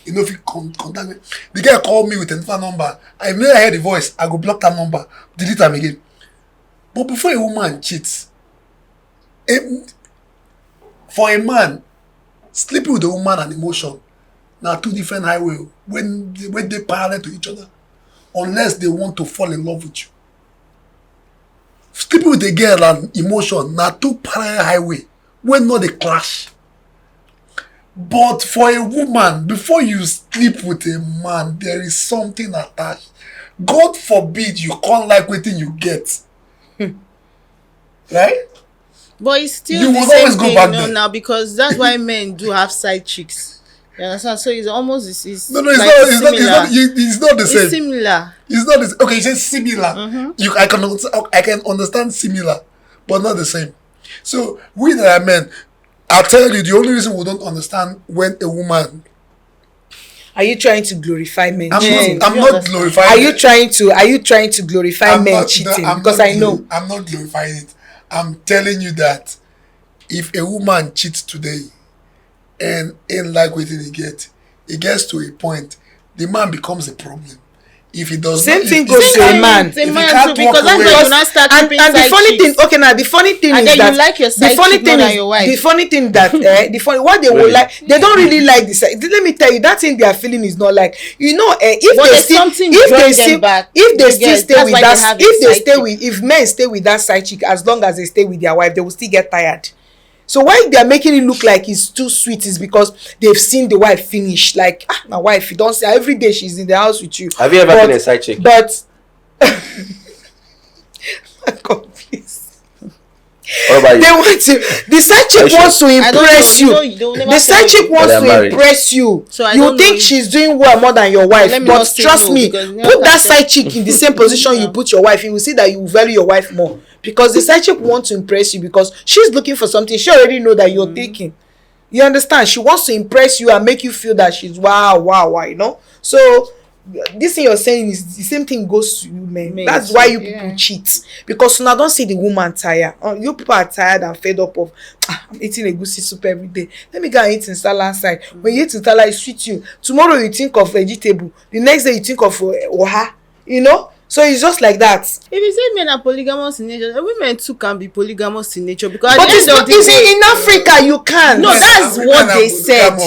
You know, if you contact me, the girl called me with a different number. I never heard the voice. I go block that number, delete them again. But before a woman cheats, for a man, sleeping with a woman and emotion, now two different highway when they parallel to each other, unless they want to fall in love with you. Sleeping with a girl and emotion, now two parallel highway when not a clash. But for a woman, before you sleep with a man, there is something attached. God forbid you can't like what you get. Right? But it's still You the will same always go thing, back you know, there. now, because that's why men do have side chicks. You understand? So it's almost it's No, it's like not. similar. It's not the same. It's similar. It's not the same. Okay, you say similar. I can understand similar, but not the same. So we that are men, I'll tell you the only reason we don't understand when a woman. Are you trying to glorify men cheating? I'm not glorifying. Are you trying to glorify men cheating? Because I know. I'm not glorifying it. I'm telling you that if a woman cheats today and ain't like what he get, it gets to a point, the man becomes a problem. If he does Same not, thing if- goes if- to a man. It's a If you man can't too, because walk that's away- why you now start and keeping the side funny chicks. thing, okay, now the funny thing And is then that you like your the side funny chick more thing than is your wife. the funny thing that the funny what they will Really? like, they don't really like this. Let me tell you, that thing they are feeling is not like, you know, if But they there's still something if drawing they them still back. if they You still get- stay that's with why they that, have a if they side stay chick. with, if men stay with that side chick, as long as they stay with their wife, they will still get tired. So why they are making it look like it's too sweet is because they've seen the wife finish. Like, my wife, you don't see her every day she's in the house with you. Have you ever been a side chick? But God, please. What about They you? want to. The side chick sure? wants to I don't know, impress you you. know, you don't never The tell side me. chick wants But to I'm married. impress you. So I You don't know think if- she's doing well more than your wife, let me but not say trust no, me, because you know put that that- side chick in the same position you put your wife. You will see that you value your wife more because the side chick wants to impress you because she's looking for something. She already know that you're taking. You understand? She wants to impress you and make you feel that she's wow. You know. So this thing you're saying is the same thing goes to you, men. Men That's too, why you yeah. people cheat because now don't see the woman tired. You people are tired and fed up of I'm eating a goosey soup every day. Let me go and eat in salad side. When you eat in salad, it sweet you. Tomorrow you think of vegetable. The next day you think of oha. You know. So it's just like that. If you say men are polygamous in nature, women too can be polygamous in nature because But at the it's end of not the easy day, in Africa. You can't. No, that's what they said.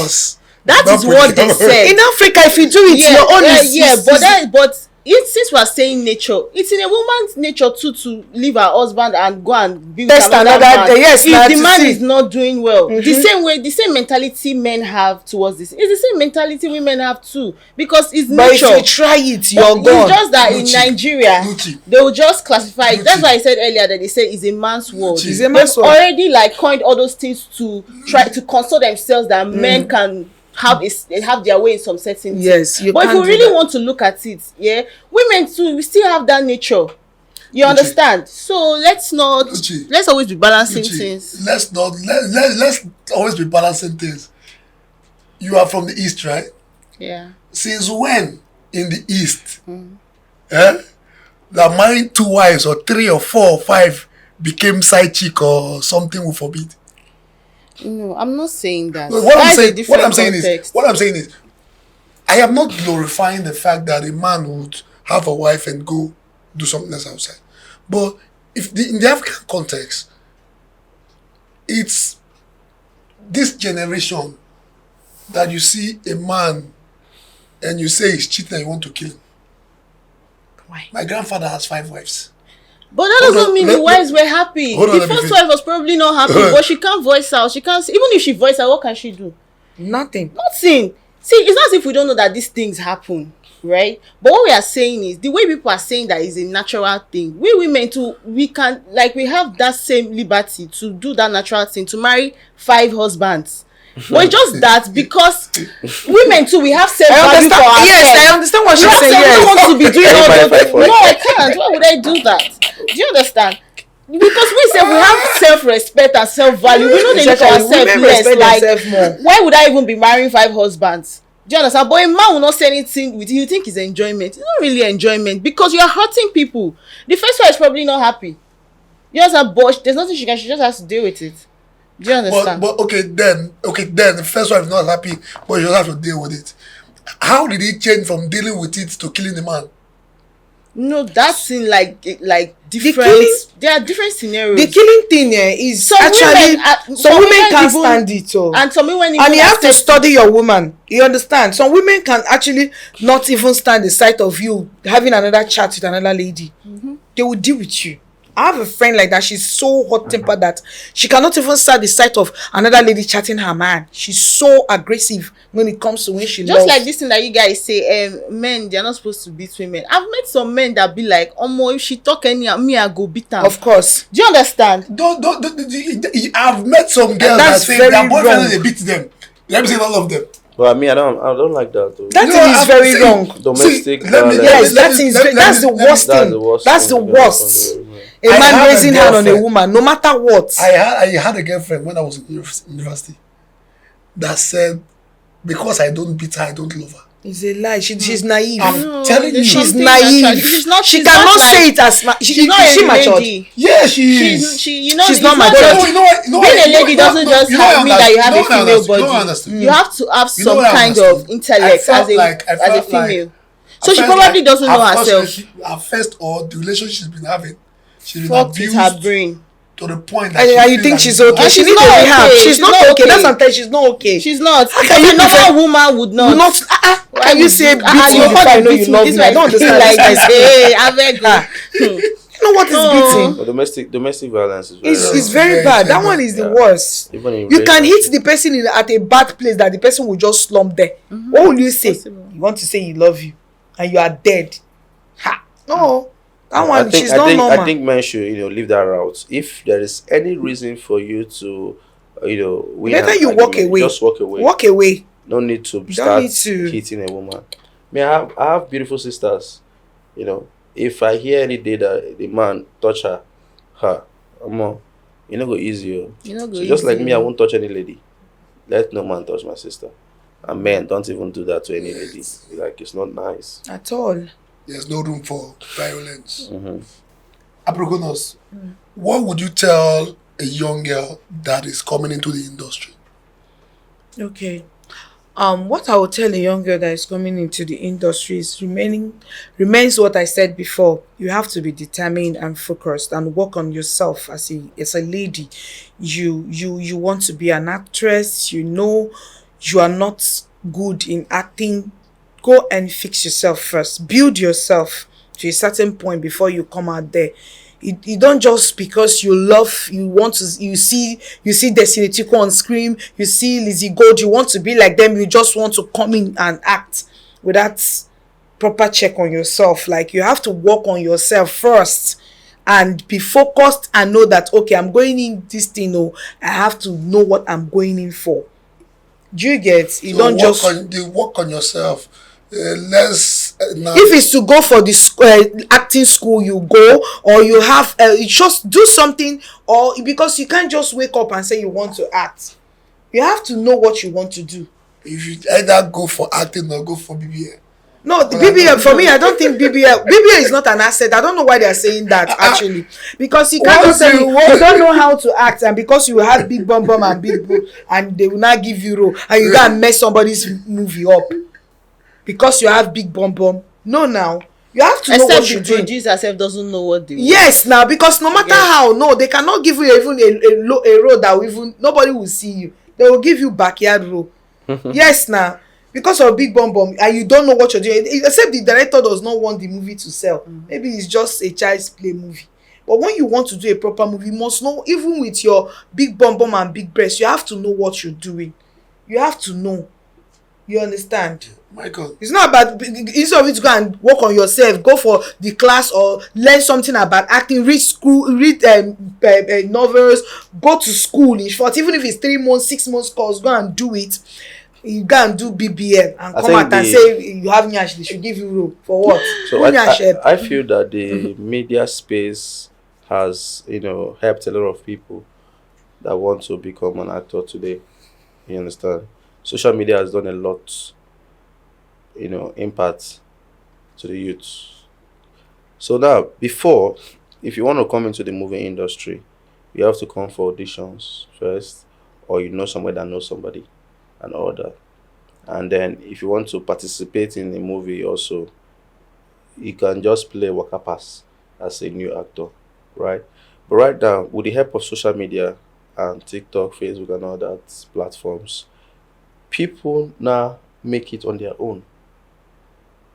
That is what they said. In Africa, if you do it, your own is but since we are saying nature, it's in a woman's nature too to leave her husband and go and be with Test another another- man. yes, now if the to man see. is not doing well, the same way, the same mentality men have towards this, it's the same mentality women have too, because it's But if nature. you try it, But you're gone. it's just that in Lucci. Nigeria, Lucci. they will just classify it. That's Lucci. why I said earlier that they say it's a man's world. Lucci. It's a man's They've world. already like coined all those things to try to console themselves that men can have their way in some certain things. Yes, you but if can't we do really that. want to look at it, yeah, women too, we still have that nature. You understand? So let's not. Lucci. Let's always be balancing Lucci, things. let's always be balancing things. You are from the east, right? Yeah. Since when in the east, that marrying 2 wives or 3 or 4 or 5 became side chick or something will forbid? No, I'm not saying that. What That I'm is a saying, different what I'm saying context. is, I am not glorifying the fact that a man would have a wife and go do something else outside. But in the African context, it's this generation that you see a man and you say he's cheating and you want to kill him. Why? My grandfather has 5 wives. But that Hold doesn't on, mean let- the wives were happy. hold on, The let me first finish. wife was probably not happy, but she can't voice out. She can't. Even if she voice out, what can she do? Nothing. Nothing. See, it's not as if we don't know that these things happen, right? But what we are saying is the way people are saying that is a natural thing. We women too, we can, like, we have that same liberty to do that natural thing, to marry 5 husbands. But it's just that because women too, we have self I value for understand. ourselves. Yes, I understand what You she's don't saying. say you don't Yes. want to be doing all Everybody those. fight for it. No, I can't. Why would I do that? Do you understand? Because we say we have self-respect and self-value. We know they look at ourselves Women less. respect Like, themselves more. why would I even be marrying 5 husbands? Do you understand? But a man will not say anything with you. You think it's enjoyment. It's not really enjoyment because you are hurting people. The first one is probably not happy. You understand? But there's nothing she can. She just has to deal with it. Do you understand? But okay, then the first wife is not happy, but you just have to deal with it. How did he change from dealing with it to killing the man? No, that's in like different. killing- There are different scenarios. The killing thing is Some actually women, some women can't even- stand it. Oh. and some women even And you have to accept study your woman. You understand? Some women can actually not even stand the sight of you having another chat with another lady. They will deal with you. I have a friend like that. She's so hot-tempered that she cannot even stand the sight of another lady chatting her man. She's so aggressive when it comes to when she just loves. like this thing that you guys say, men, they're not supposed to beat women. I've met some men that be like, if she talk anyhow, me I go beat her. Of course. Do you understand? I've met some girls that that's say very their boyfriend wrong. they beat them. Let me say all of them. But I mean, I don't like that though. That You thing know, is I'm very saying- wrong. Domestic See, let me- violence. Yes, let that me- is let me- that's the let me- worst That's thing. the worst That's the thing you can worst. do. A I man have a raising hand on a girlfriend. woman, no matter what. I had a girlfriend when I was in university that said, because I don't beat her, I don't love her. It's a lie. She's naive. I'm telling there's you. She's something naive. natural. She's not. She she's cannot not say like, it as She's not she a matured. lady. Yeah, she is. She's She's not my just- daughter. You know what? You know Being what- a lady you know- doesn't no, just you know what I mean that you have understand. a You know what I female understand. You know what I body. understand. You have to have You know some what I kind of understand. intellect I as a felt female. like- So I she felt probably like doesn't know her herself. first or the relationship she's been having, she's been Fucked with abused her brain. to the point that And she you feels think like she's it's okay? not- She she's needs not a rehab. okay. She's She's not not okay. That's okay. sometimes she's not okay. She's not. How can you A normal pretend- woman would not. Not. Why Can you would say you- beat and me your before I husband know beat you me, love this me? I one don't is understand like this this. guy's Hey, I beg Ah. you. You know what is beating? But domestic violence is very It's wrong. very Very bad. That bad. one is the Yeah. worst. Even in You can hit relationship. the person at a bad place that the person will just slump there. What will you say? Possible. You want to say you love you and you are dead. Ha! No. That one, she's not I normal. think men should leave that route. If there is any reason for you to win Better an you walk argument, away. just walk away. Walk away. No need to don't start need to- hitting a woman. I have beautiful sisters. If I hear any day that the man touch her, you know go easy. Oh. You know, go So just like easy. me, I won't touch any lady. Let no man touch my sister. And men don't even do that to any lady. Like it's not nice. At all. There's no room for violence. Mm-hmm. Aprogonos, what would you tell a young girl that is coming into the industry? Okay. What I would tell a young girl that is coming into the industry is remains what I said before. You have to be determined and focused and work on yourself as a lady. You want to be an actress, you are not good in acting. Go and fix yourself first. Build yourself to a certain point before you come out there. You don't just because you see Destiny Tico on screen, you see Lizzie Gold, you want to be like them, you just want to come in and act without proper check on yourself. Like you have to work on yourself first and be focused and know that okay, I'm going in this thing, I have to know what I'm going in for. Do you get? You don't just work on yourself. Let's now. if it's to go for the acting school, you go, or you have you just do something, or because you can't just wake up and say you want to act. You have to know what you want to do. If you either go for acting or go for BBA. No, the BBA for me, I don't think BBA is not an asset. I don't know why they are saying that actually, because you can't just say you don't know how to act, and because you have big bum and big boo, and they will not give you role, and you can't mess somebody's movie up because you have big bum. No, now you have to know Except what you're the doing. producer herself doesn't know what they want. Yes, now because no matter how, no, they cannot give you even a role that will even nobody will see you. They will give you backyard role. Yes, now because of big bum and you don't know what you're doing. Except the director does not want the movie to sell. Maybe it's just a child's play movie. But when you want to do a proper movie, you must know, even with your big bum and big breast, you have to know what you're doing. You have to know. You understand? Maicon. It's not about instead of you to go and work on yourself, go for the class or learn something about acting, read novels, go to school in short, even if it's 3 months, 6 months course, go and do it. You go and do BBL and come out and say you have nyash, they should give you role for what? So I feel that the media space has helped a lot of people that want to become an actor today. You understand? Social media has done a lot, impact to the youth. So now, before, if you want to come into the movie industry, you have to come for auditions first. or you know somebody that knows somebody and all that. And then if you want to participate in a movie also, you can just play Waka Pass as a new actor, right? But right now, with the help of social media and TikTok, Facebook, and all that platforms, people now make it on their own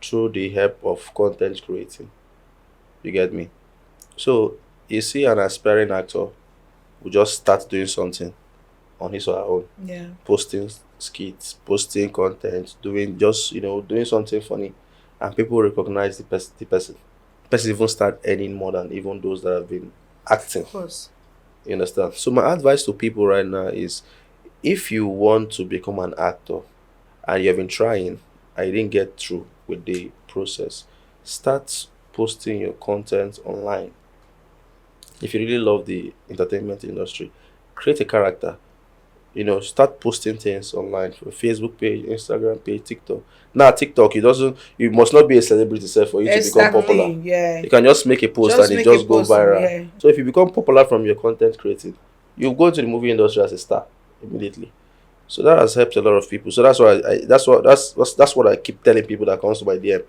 through the help of content creating. You get me? So you see an aspiring actor who just start doing something on his or her own, Yeah. posting skits, posting content, doing just doing something funny, and people recognize the person. Person even start earning more than even those that have been acting. Of course. You understand? So my advice to people right now is, if you want to become an actor and you have been trying and you didn't get through with the process, start posting your content online. If you really love the entertainment industry, create a character. Start posting things online for Facebook page, Instagram page, TikTok. Now TikTok, you must not be a celebrity self for you to become popular. Yeah. You can just make a post Just and it make just a go post, viral. yeah. So if you become popular from your content creating, you go into the movie industry as a star immediately. So that has helped a lot of people. So that's why that's what I keep telling people that comes to my DM.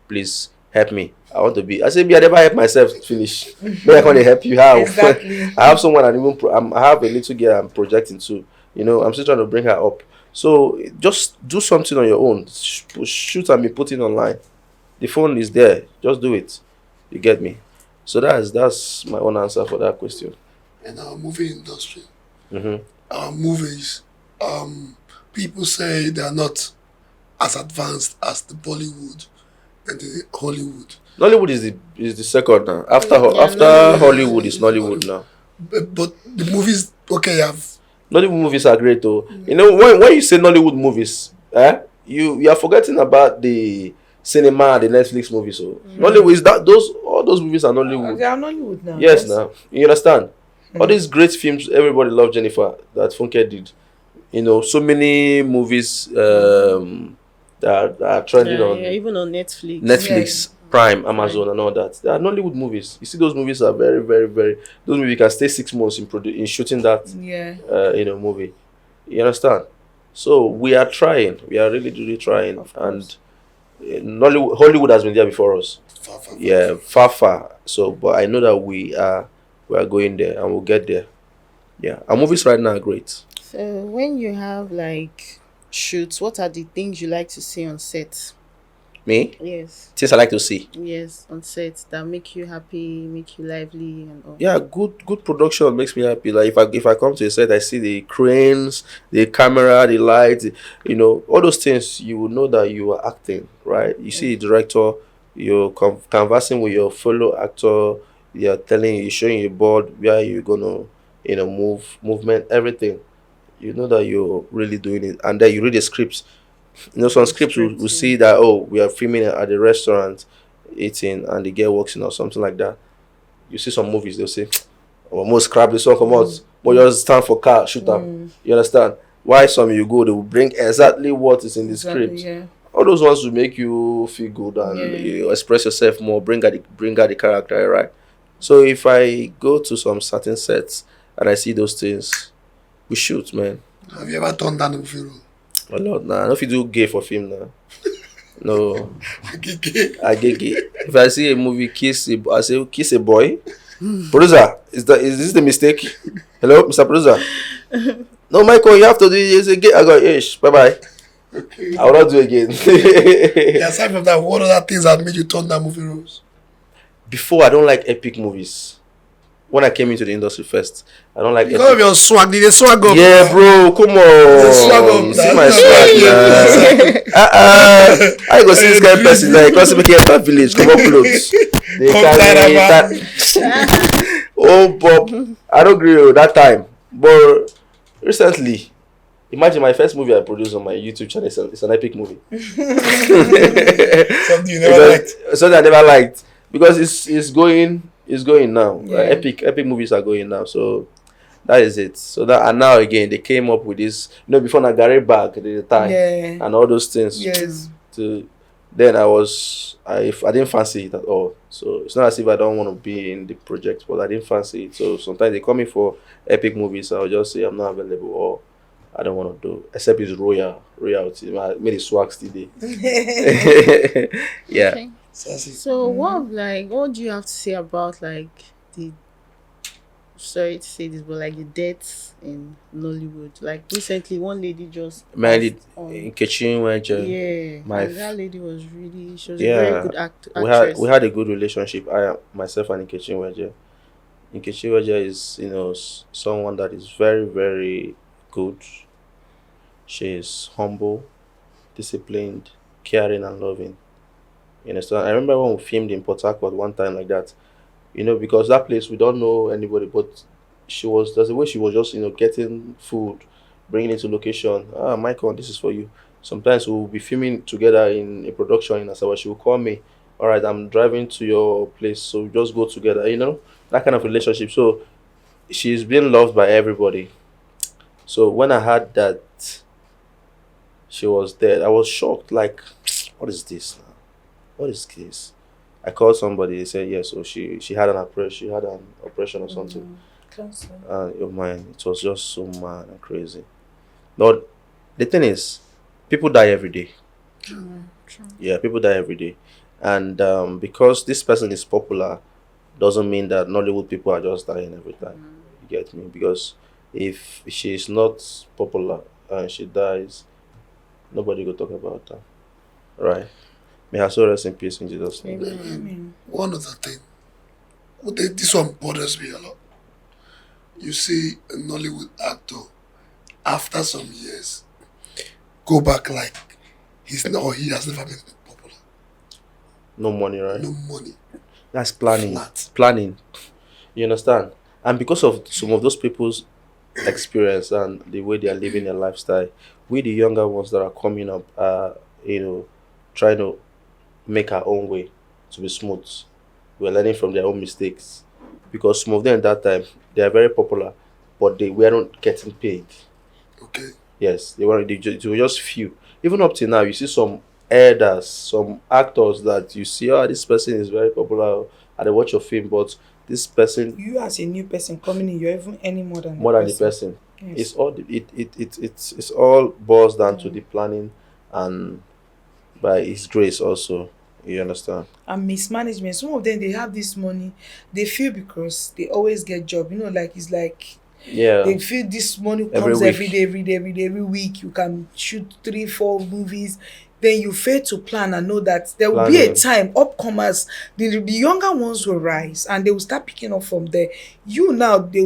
Please help me. I want to be. I say, me, I never help myself finish. Maybe I can't help you. How? Exactly. I have someone, and even I have a little girl I'm projecting to. I'm still trying to bring her up. So just do something on your own. Shoot and be putting online. The phone is there. Just do it. You get me? So that's my own answer for that question. In our movie industry, Mm-hmm. our movies, people say they are not as advanced as the Bollywood and the Hollywood. Nollywood is the second now. After Yeah, after Nollywood. Hollywood is Nollywood now. But the movies, okay, have Nollywood movies are great though. When you say Nollywood movies, you are forgetting about the cinema, the Netflix movies. So Nollywood is that all those movies are Nollywood. They are Nollywood now. Yes, now you understand. All these great films, everybody loved Jennifer that Funke did. So many movies that are trending on even on Netflix. Netflix, Prime, Amazon, and all that. They are Nollywood movies. You see, those movies are very, very, very. Those movies can stay 6 months in shooting that Yeah. movie. You understand? So we are trying. We are really, really trying, Of and course. Hollywood has been there before us. far, far, Yeah, far, far. So, but I know that we are going there, and we'll get there. Yeah, our movies right now are great. So when you have like shoots, what are the things you like to see on set? Me, Yes. things I like to see. Yes, on set that make you happy, make you lively and all. Yeah, good production makes me happy. Like if I come to a set, I see the cranes, the camera, the lights, all those things. You will know that you are acting, right? You see the director, you're conversing with your fellow actor. You're showing your board where you're gonna, movement, everything. You know that you're really doing it, and then you read the scripts. Some scripts will see that, oh, we are filming at the restaurant, eating, and the girl walks in or something like that. You see some movies, they'll say, oh, most scrap this one come out, but just stand for car, shoot them. You understand? Why some you go, they will bring exactly what is in the script. Yeah. All those ones will make you feel good and you express yourself more, bring out the character, right? So if I go to some certain sets and I see those things, we shoot, man. Have you ever turned down a movie role? A lot now. I don't know if you do gay for film now. No. Okay. I get gay. If I see a movie I say kiss a boy. Producer, is this the mistake? Hello, Mr. Producer. No, Michael, you have to do it. It's a gay. I got ish. Bye bye. Okay. I will not do it again. Yeah, aside from that, what other things have made you turn down movie roles? Before, I don't like epic movies. When I came into the industry first, I don't like Because of epic. your swag, did they swag up? Yeah, bro, come on. swag up, See man. my swag, man. I go see this kind of person like because make it enter village, come up clothes. They Come carry Calabar. that. Oh, Bob, I don't agree with that time. But recently, imagine my first movie I produced on my YouTube channel. It's an epic movie. Something you never liked. Something I never liked because it's going now. Yeah. Epic movies are going now. So that is it. So that and now again they came up with this. Before Nagare bag the time Yeah. and all those things. Yes. Then I didn't fancy it at all. So it's not as if I don't want to be in the project, but I didn't fancy it. So sometimes they call me for epic movies. I'll just say I'm not available, or I don't want to do, except it's royalty. Made it swag still day. Yeah. Okay. Sassy. So what do you have to say about like the sorry to say this, but like the deaths in Nollywood? Like recently, one lady just Married passed on. in kitchen where Yeah, my and that lady was really she was a very yeah, good we actress. had a good relationship. Myself and Nkechi Weje. Nkechi Weje is someone that is very very good. She is humble, disciplined, caring, and loving. You understand? I remember when we filmed in Port Harcourt one time like that. Because that place we don't know anybody, but there's a way she was just getting food, bringing it to location. Maicon, this is for you. Sometimes we'll be filming together in a production in Asawa. She will call me, all right, I'm driving to your place, so we just go together. That kind of relationship. So she's being loved by everybody. So when I heard that she was dead, I was shocked. Like, what is this now? What is this? I called somebody. They said yes. So she had an operation. She had an operation or something. Cancer. Oh man, it was just so mad and crazy. But the thing is, people die every day. True. Yeah, people die every day, and because this person is popular, doesn't mean that Nollywood people are just dying every time. You get me? Because if she is not popular and she dies, nobody will talk about her. Right? May her soul rest in peace in Jesus' name. Amen. One other thing. This one bothers me a lot. You see a Nollywood actor, after some years, go back like he has never been popular. No money, right? No money. That's planning. Flat. Planning. You understand? And because of some of those people's experience and the way they are living their lifestyle, we the younger ones that are coming up are, trying to make our own way to be smooth. We're learning from their own mistakes. Because some of them at that time, they are very popular, but they weren't getting paid. Okay. Yes, they were just few. Even up till now, you see some elders, some actors that you see, this person is very popular, and they watch your film, but this person You as a new person coming in, you're even earning more than the person. Yes. It's all it's all boils down to the planning and by His grace also. You understand? And mismanagement. Some of them they have this money, they feel because they always get job. Like it's like Yeah. they feel this money Every comes week. every week. You can shoot 3-4 movies. Then you fail to plan and know that there will be a Planning. time upcomers, the younger ones will rise and they will start picking up from there. You now they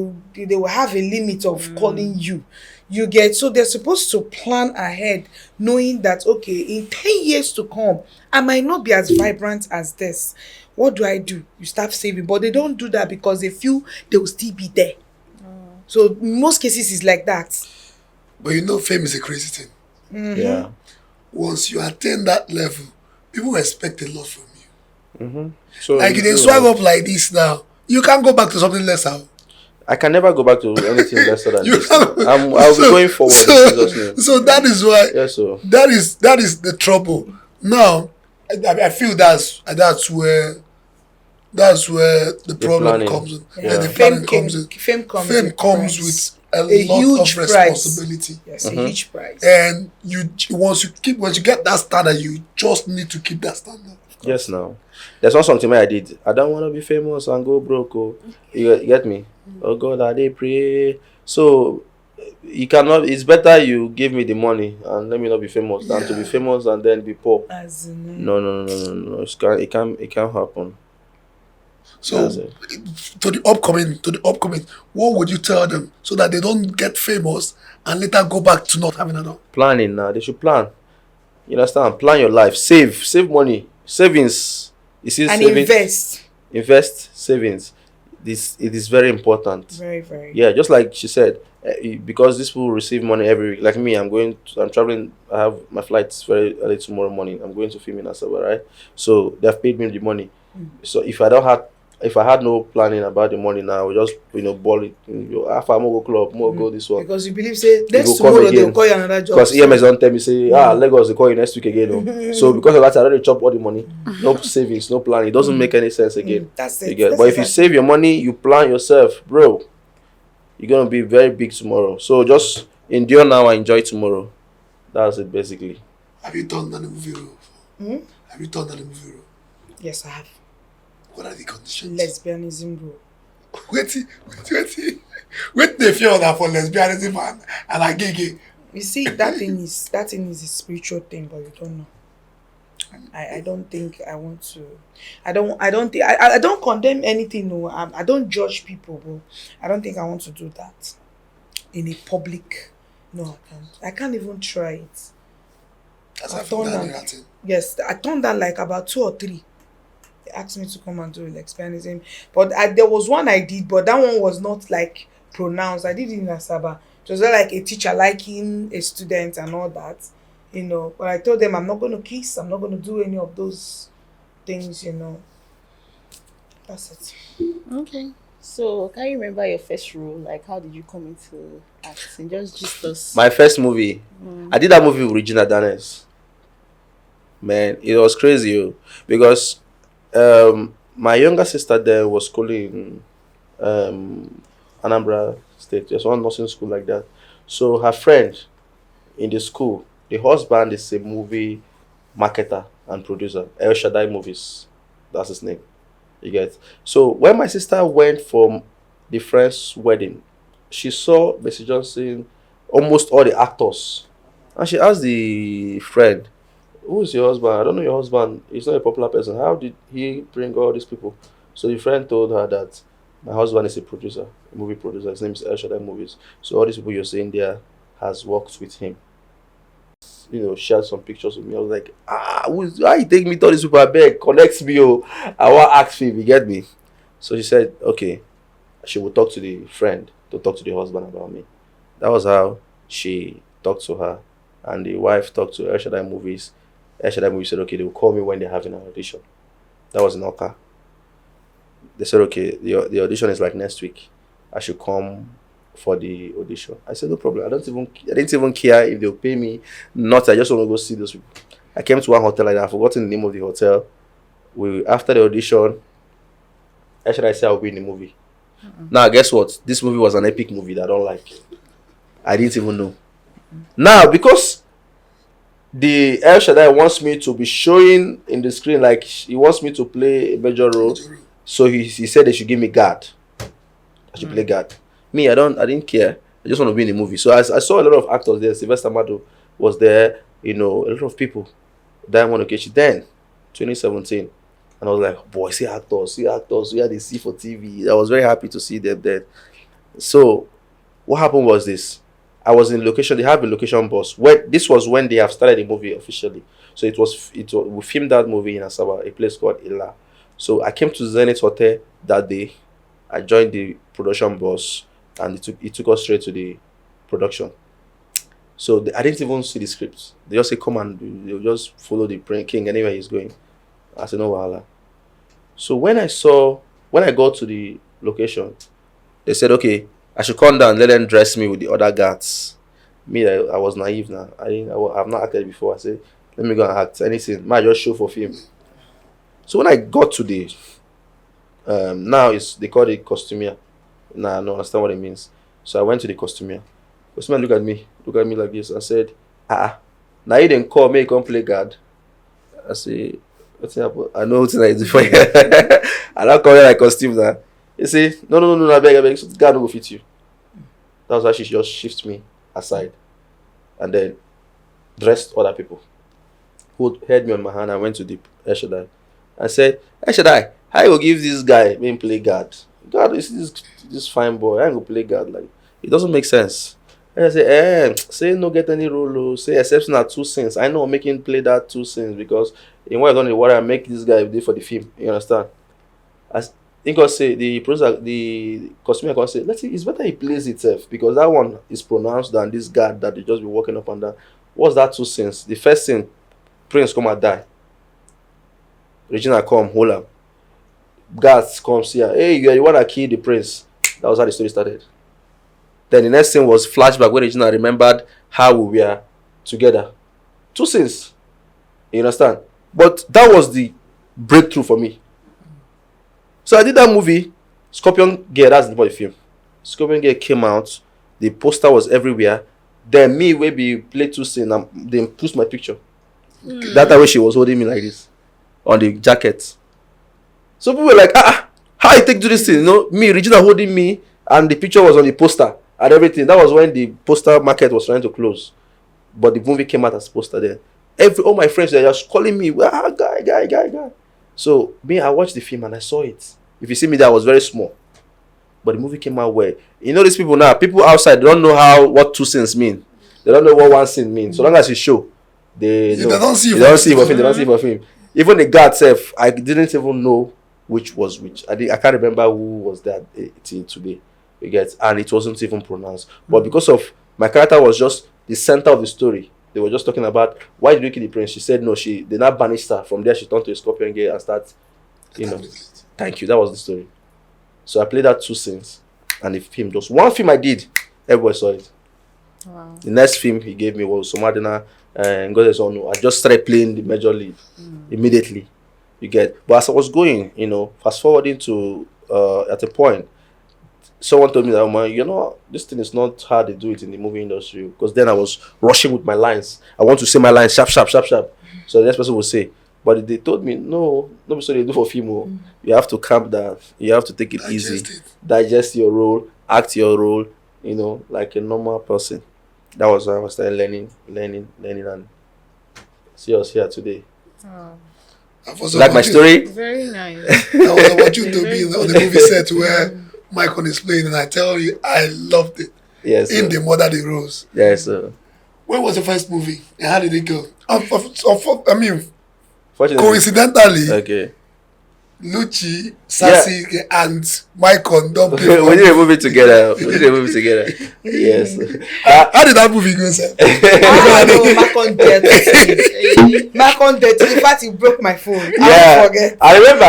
will have a limit of calling you. You get, so they're supposed to plan ahead, knowing that okay, in 10 years to come, I might not be as vibrant as this. What do? You start saving, but they don't do that because they feel they will still be there. So in most cases, it's like that. But fame is a crazy thing. Yeah. Once you attain that level, people expect a lot from you. So Like you dey swag up like this now, you can't go back to something lesser. I can never go back to anything lesser than You this. can't- I'll be going forward in Jesus' name. So that is why. Yes, so That is the trouble. Now, I feel that's where the problem planning. comes in. Yeah. The planning comes in. Fame comes Fame with comes price. with a lot huge of price. responsibility. Yes, a huge price. And once you get that standard, you just need to keep that standard. yes, now there's not something I did. I don't want to be famous and go broke. Oh. You get me? Oh God, I dey pray. So you cannot. It's better you give me the money and let me not be famous than to be famous and then be poor. As in, No. It can't happen. So That's it. to the upcoming, what would you tell them so that they don't get famous and later go back to not having enough? Planning now. They should plan. You understand? Plan your life. Save money. Savings. You see, and savings. Invest savings. It is very important. very, very. Yeah, just like she said, because these people receive money every week. Like me, I'm traveling. I have my flights very early tomorrow morning. I'm going to film in Asaba, right? So they've paid me the money. So if I had no planning about the money now, I would just ball it. If I'm go club, more go this one. Because you believe say next go come tomorrow again. they'll call you another job. Because EMS don't tell me say Lagos they call you next week again. Oh. So because of that, I already chop all the money. No savings, no planning. It doesn't make any sense again. That's You it. get. That's But if you exactly- save your money, you plan yourself, bro, you're gonna be very big tomorrow. So just Endure now and enjoy tomorrow. That's it basically. Have you done any movie role? Hmm? Have you done any movie role? Yes, I have. What are the conditions? Lesbianism role. Wait, they feel that for lesbianism and a gay. You see, that thing is a spiritual thing, but you don't know. I don't think I want to. I don't condemn anything. No, I don't judge people, but I don't think I want to do that in a public. No, I can't. I can't even try it. That's I've how done that. that. Yes, I done that like about 2 or 3. They asked me to come and do lesbianism, but there was one I did, but that one was not like pronounced. I did it in Asaba. It was not like a teacher liking a student and all that, But I told them I'm not going to kiss. I'm not going to do any of those things. That's it. Okay. So, can you remember your first role? Like, how did you come into acting? Just us. My first movie, I did that movie with Regina Danes. Man, it was crazy, because my younger sister there was schooling in Anambra State. There's one nursing school like that. So her friend in the school, the husband is a movie marketer and producer. El Shaddai Movies. That's his name. You get. So when my sister went for the friend's wedding, she saw Bessie Johnson, almost all the actors. And she asked the friend, "Who's your husband? I don't know your husband. He's not a popular person. How did he bring all these people?" So the friend told her that my husband is a producer, a movie producer. His name is El Shaddai Movies. So all these people you're seeing there has worked with him. Shared some pictures with me. I was like, why you take me to all these people? I beg, connect me. I want ask him, you get me? So she said, okay, she would talk to the friend to talk to the husband about me. That was how she talked to her. And the wife talked to El Shaddai Movies. El Shaddai Movies said, okay, they will call me when they're having an audition. That was in Oka. They said, okay, the audition is like next week. I should come for the audition. I said, no problem. I didn't even care if they'll pay me. Not, I just want to go see those people. I came to one hotel like that. I've forgotten the name of the hotel. After the audition, how should I say I'll be in the movie? Now, guess what? This movie was an epic movie that I don't like. I didn't even know. Now, because the El Shaddai wants me to be showing in the screen, like he wants me to play a major role. So he said they should give me guard. I should play guard. Me, I didn't care. I just want to be in the movie. So I saw a lot of actors there. Sylvester Mado was there. A lot of people. Diamond Okechi. Then, 2017. And I was like, boy, see actors. Where they see for TV. I was very happy to see them there. So, what happened was this. I was in location. They have a location boss. This was when they have started the movie officially. So we filmed that movie in Asaba, a place called Ila. So I came to Zenith Hotel that day. I joined the production boss, and it took us straight to the production. So I didn't even see the script. They just say, come and they'll just follow the king anywhere he's going. I said, no wahala. So when I got to the location, they said, okay, I should come down, let them dress me with the other guards. Me, I was naive now. I've not acted before. I said, let me go and act. Anything. Might just show for film. So when I got to the now they call it costumier. Nah, I don't understand what it means. So I went to the costumier. Costumier looked at me like this and said, now you didn't call me, you come play guard. I say, what's happened? I know what I do for you. I don't call you like costume now. He say, no, I beg, so the guard will fit you. That was why she just shift me aside and then dressed other people who held me on my hand. I went to the El Shaddai and said, El Shaddai, how you will give this guy me play guard? God, is this fine boy. I ain't gonna play guard. Like, it doesn't make sense. And I say, say no get any role. Say exception are 2 scenes. I know I'm making play that 2 scenes because in what I done in what I make this guy do for the film. You understand? As think I say the producer, the costumer can say, it's better he plays itself because that one is pronounced than this guard that they just be walking up and down. What's that 2 scenes? The first scene, Prince come and die. Regina come, hold up. Guards comes here. Hey, you are the one that killed the prince. That was how the story started. Then the next scene was flashback where Regina remembered how we were together. 2 scenes. You understand? But that was the breakthrough for me. So I did that movie, Scorpion Gear, that's the body film. Scorpion Gear came out. The poster was everywhere. Then me will be play two scene and then push my picture. That way she was holding me like this on the jacket. So people were like, how you take do this thing? You know, me, Regina holding me, and the picture was on the poster and everything. That was when the poster market was trying to close. But the movie came out as poster there. All my friends were just calling me, guy. So me, I watched the film and I saw it. If you see me there, I was very small. But the movie came out well. You know these people now, people outside, they don't know what two scenes mean. They don't know what one scene means. So long as you show, they don't see for film. Even the guard self, I didn't even know which was which. I can't remember who was that till today. You get, and it wasn't even pronounced. But because of my character was just the center of the story. They were just talking about why did you kill the prince? She said no, they not banished her. From there she turned to a scorpion girl and start, thank you. That was the story. So I played that two scenes and the film. Just one film I did, everybody saw it. Wow. The next film he gave me was Somadina and God is on. I just started playing the major lead immediately. You get, but as I was going, fast forwarding to at a point, someone told me that this thing is not how they do it in the movie industry. Because then I was rushing with my lines. I want to say my lines sharp. So the next person will say, but they told me no, so they do for film. You have to calm down. You have to take it easy. Digest your role, act your role. Like a normal person. That was why I was started learning, and see us here today. Oh. Like my story? Very nice. I was about you to be on the movie set where Maicon is playing, and I tell you, I loved it. Yes. In the Mother the Rose. Yes, sir. When was the first movie, and how did it go? Fortunately. Coincidentally, Okay. Lucci, Sassy, and Maicon don't play. We did a movie together. Yes. How did that movie go, sir? I don't know, Maicon dead. Maicon dead. In fact, he broke my phone. I don't forget. I remember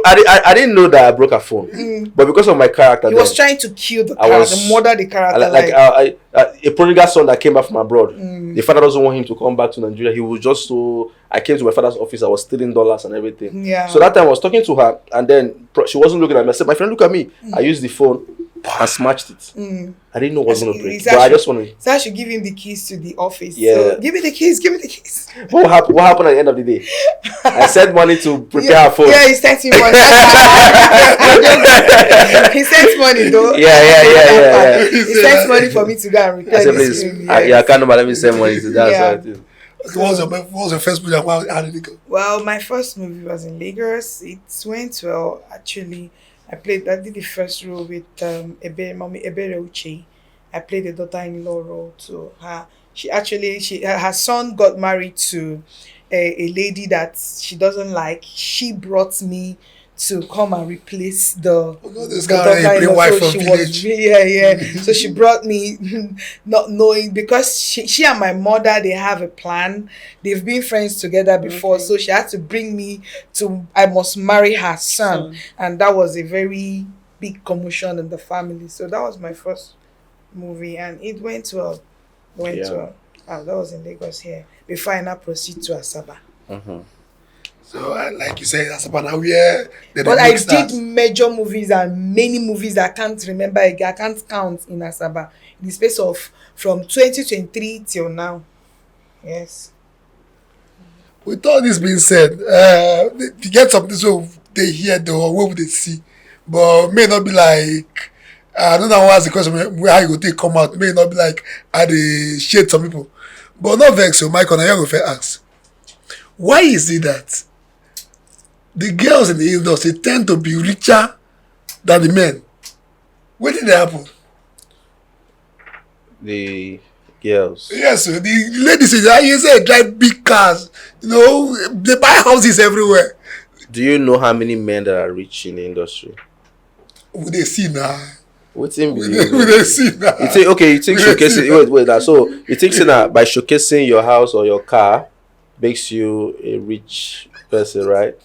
I didn't know that I broke a phone. But because of my character, He was trying to kill the character, murder the character. A prodigal son that came back from abroad. The father doesn't want him to come back to Nigeria. He was just I came to my father's office. I was stealing dollars and everything. Yeah. So that time I was talking to her, and then she wasn't looking at me. I said, "My friend, look at me." I used the phone and smashed it. I didn't know what was going to break, but I just wanted. So I should give him the keys to the office. Yeah. So, give me the keys. What happened at the end of the day? I sent money to prepare her phone. Yeah, he sent me money. He sent money though. Yeah. He sent money for me to go and repair I said, this please, phone. I can't let me send money to that. Yeah. What was your first movie? How did it go? Well, my first movie was in Lagos. It went well, actually. I did the first role with Mommy Ebere Uche. I played the daughter-in-law role to her. Her son got married to a lady that she doesn't like. She brought me to come and replace the bring wife from village. So she brought me not knowing, because she and my mother, they have a plan. They've been friends together before. So she had to bring me to, I must marry her son. And that was a very big commotion in the family. So that was my first movie, and it went well. Well. That was in Lagos here. Before I now proceed to Asaba. So, like you said, Asaba now where. But I did major movies and many movies that I can't remember. I can't count in Asaba. In the space of from 2023 till now. Yes. With all this being said, you get something so they hear though, what would they see? But may not be like. I don't know how to ask the question how you go take come out. May not be like how they shade some people. But not vex, so Maicon, I am going to ask. Why is it that the girls in the industry tend to be richer than the men? What did that happen? The girls. Yes, so the ladies say drive big cars. They buy houses everywhere. Do you know how many men that are rich in the industry? Would they see now? What's in Would they see now? You think showcasing. Wait. So you think that by showcasing your house or your car makes you a rich person, right?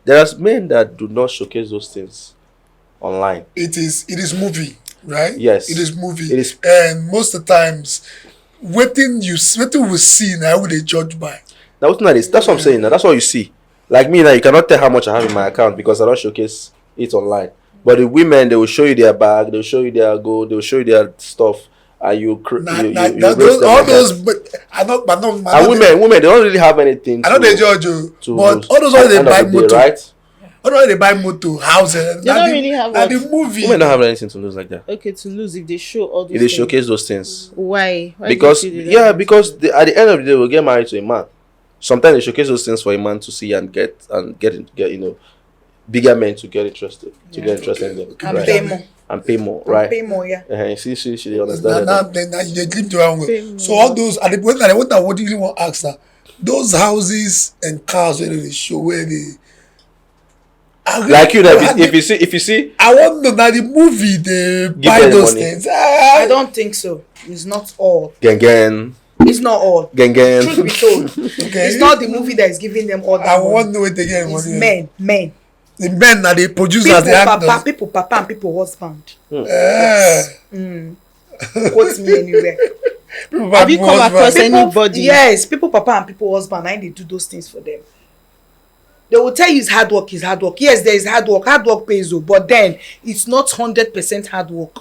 There are men that do not showcase those things online. It is movie, right? Yes. It is movie. It is, and most of the times, what we see now, what they judge by. Now, that's what I'm saying. Now, that's what you see. Like me now, you cannot tell how much I have in my account because I don't showcase it online. But the women, they will show you their bag, they'll show you their gold, they'll show you their stuff, and you All raise them like those, that. but Women, they don't really have anything. I know they judge you, but all those at ones the they end of buy the day, motor. right? All those they buy motor, houses. They don't really have Now the what? movie. Women don't have anything to lose like that. Okay, to lose if they show all these If they things. showcase those things, Why? Why because do you feel they don't have because to? at the end of the day, we'll get married to a man. Sometimes they showcase those things for a man to see and get bigger men to get interested in them, And right? pay more. And pay more, right? Pay more, yeah. See, she Now understand that. you live the wrong way. Pay So all those, and what I would really want to ask her, those houses and cars where they show where they. Like you, that if you see, I want to know that the movie they buy them those money. things. I don't think so. It's not all. gang, It's not all. Truth be told, Okay. it's not the movie that is giving them all that I money. want to know what they get It's money. men. The men that they producers, People the actors. people papa, and people husband. Eh. Quote me anywhere. People Have you back come husband. across anybody? Yes, people papa and people husband, and they do those things for them. They will tell you it's hard work. Yes, there is hard work. Hard work pays, but then it's not 100% hard work.